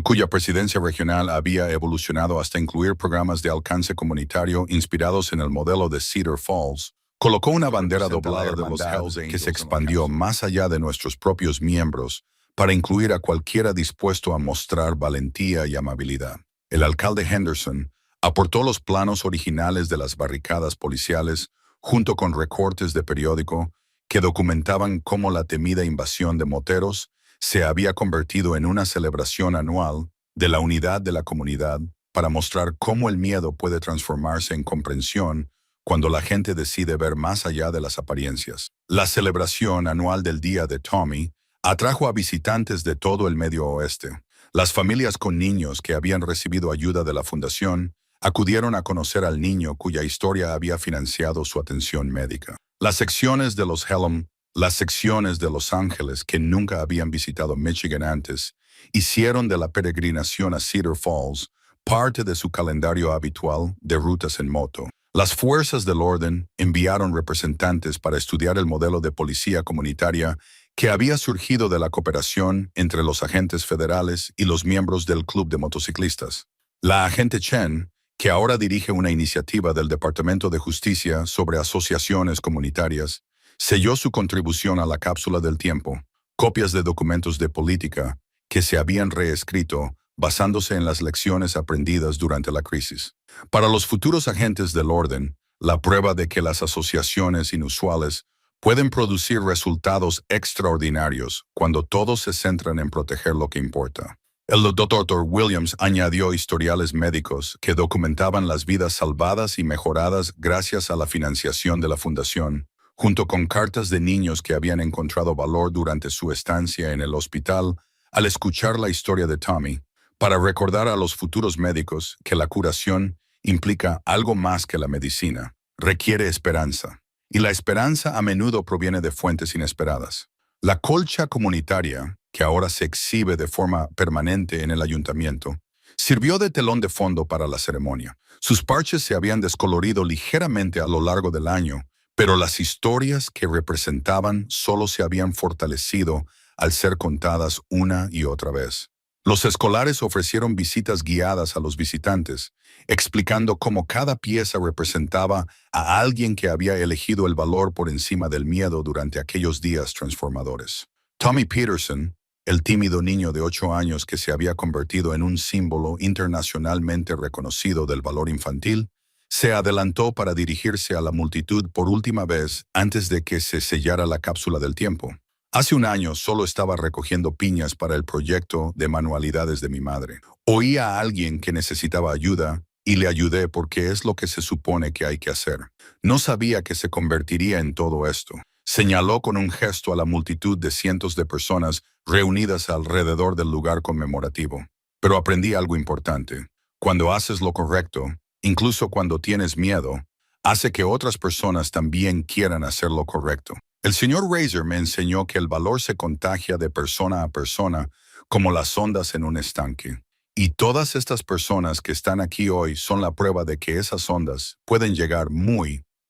cuya presidencia regional había evolucionado hasta incluir programas de alcance comunitario inspirados en el modelo de Cedar Falls, colocó una bandera doblada de los Hells que se expandió más allá de nuestros propios miembros para incluir a cualquiera dispuesto a mostrar valentía y amabilidad. El alcalde Henderson aportó los planos originales de las barricadas policiales junto con recortes de periódico que documentaban cómo la temida invasión de moteros se había convertido en una celebración anual de la unidad de la comunidad para mostrar cómo el miedo puede transformarse en comprensión cuando la gente decide ver más allá de las apariencias. La celebración anual del Día de Tommy atrajo a visitantes de todo el Medio Oeste. Las familias con niños que habían recibido ayuda de la fundación acudieron a conocer al niño cuya historia había financiado su atención médica. Las secciones de los Helm, las secciones de Los Ángeles que nunca habían visitado Michigan antes, hicieron de la peregrinación a Cedar Falls parte de su calendario habitual de rutas en moto. Las fuerzas del orden enviaron representantes para estudiar el modelo de policía comunitaria que había surgido de la cooperación entre los agentes federales y los miembros del club de motociclistas. La agente Chen, que ahora dirige una iniciativa del Departamento de Justicia sobre asociaciones comunitarias, selló su contribución a la cápsula del tiempo, copias de documentos de política que se habían reescrito basándose en las lecciones aprendidas durante la crisis. Para los futuros agentes del orden, la prueba de que las asociaciones inusuales pueden producir resultados extraordinarios cuando todos se centran en proteger lo que importa. El Dr. Williams añadió historiales médicos que documentaban las vidas salvadas y mejoradas gracias a la financiación de la fundación, junto con cartas de niños que habían encontrado valor durante su estancia en el hospital al escuchar la historia de Tommy, para recordar a los futuros médicos que la curación implica algo más que la medicina, requiere esperanza, y la esperanza a menudo proviene de fuentes inesperadas. La colcha comunitaria, que ahora se exhibe de forma permanente en el ayuntamiento, sirvió de telón de fondo para la ceremonia. Sus parches se habían descolorido ligeramente a lo largo del año, pero las historias que representaban solo se habían fortalecido al ser contadas una y otra vez. Los escolares ofrecieron visitas guiadas a los visitantes, explicando cómo cada pieza representaba a alguien que había elegido el valor por encima del miedo durante aquellos días transformadores. Tommy Peterson, el tímido niño de 8 años que se había convertido en un símbolo internacionalmente reconocido del valor infantil, se adelantó para dirigirse a la multitud por última vez antes de que se sellara la cápsula del tiempo. Hace un año solo estaba recogiendo piñas para el proyecto de manualidades de mi madre. Oí a alguien que necesitaba ayuda y le ayudé porque es lo que se supone que hay que hacer. No sabía que se convertiría en todo esto. Señaló con un gesto a la multitud de cientos de personas reunidas alrededor del lugar conmemorativo. Pero aprendí algo importante. Cuando haces lo correcto, incluso cuando tienes miedo, hace que otras personas también quieran hacer lo correcto. El señor Razor me enseñó que el valor se contagia de persona a persona como las ondas en un estanque. Y todas estas personas que están aquí hoy son la prueba de que esas ondas pueden llegar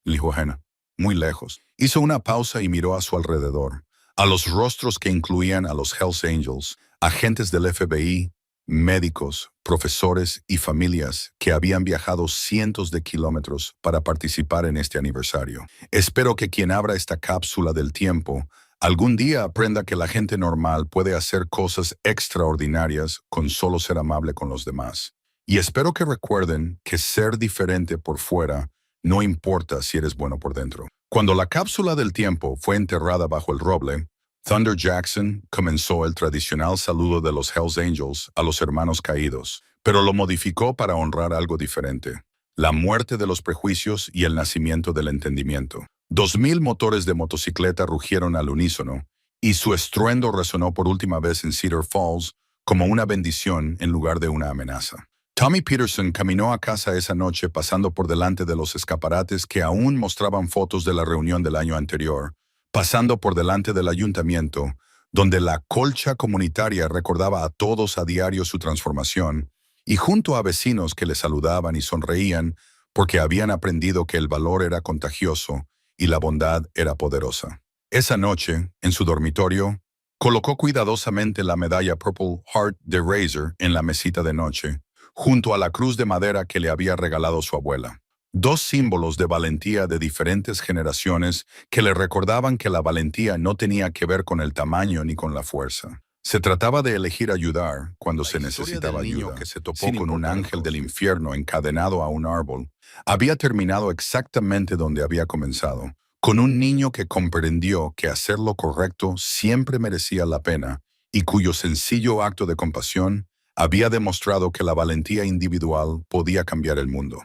dijo Jenna, muy lejos. Hizo una pausa y miró a su alrededor, a los rostros que incluían a los Hells Angels, agentes del FBI, médicos, profesores y familias que habían viajado cientos de kilómetros para participar en este aniversario. Espero que quien abra esta cápsula del tiempo algún día aprenda que la gente normal puede hacer cosas extraordinarias con solo ser amable con los demás. Y espero que recuerden que ser diferente por fuera no importa si eres bueno por dentro. Cuando la cápsula del tiempo fue enterrada bajo el roble, Thunder Jackson comenzó el tradicional saludo de los Hells Angels a los hermanos caídos, pero lo modificó para honrar algo diferente: la muerte de los prejuicios y el nacimiento del entendimiento. 2000 motores de motocicleta rugieron al unísono, y su estruendo resonó por última vez en Cedar Falls como una bendición en lugar de una amenaza. Tommy Peterson caminó a casa esa noche pasando por delante de los escaparates que aún mostraban fotos de la reunión del año anterior, pasando por delante del ayuntamiento, donde la colcha comunitaria recordaba a todos a diario su transformación, y junto a vecinos que le saludaban y sonreían porque habían aprendido que el valor era contagioso y la bondad era poderosa. Esa noche, en su dormitorio, colocó cuidadosamente la medalla Purple Heart de Razor en la mesita de noche, junto a la cruz de madera que le había regalado su abuela. Dos símbolos de valentía de diferentes generaciones que le recordaban que la valentía no tenía que ver con el tamaño ni con la fuerza. Se trataba de elegir ayudar cuando se necesitaba ayuda. Que se topó con un ángel del infierno encadenado a un árbol, había terminado exactamente donde había comenzado, con un niño que comprendió que hacer lo correcto siempre merecía la pena y cuyo sencillo acto de compasión había demostrado que la valentía individual podía cambiar el mundo.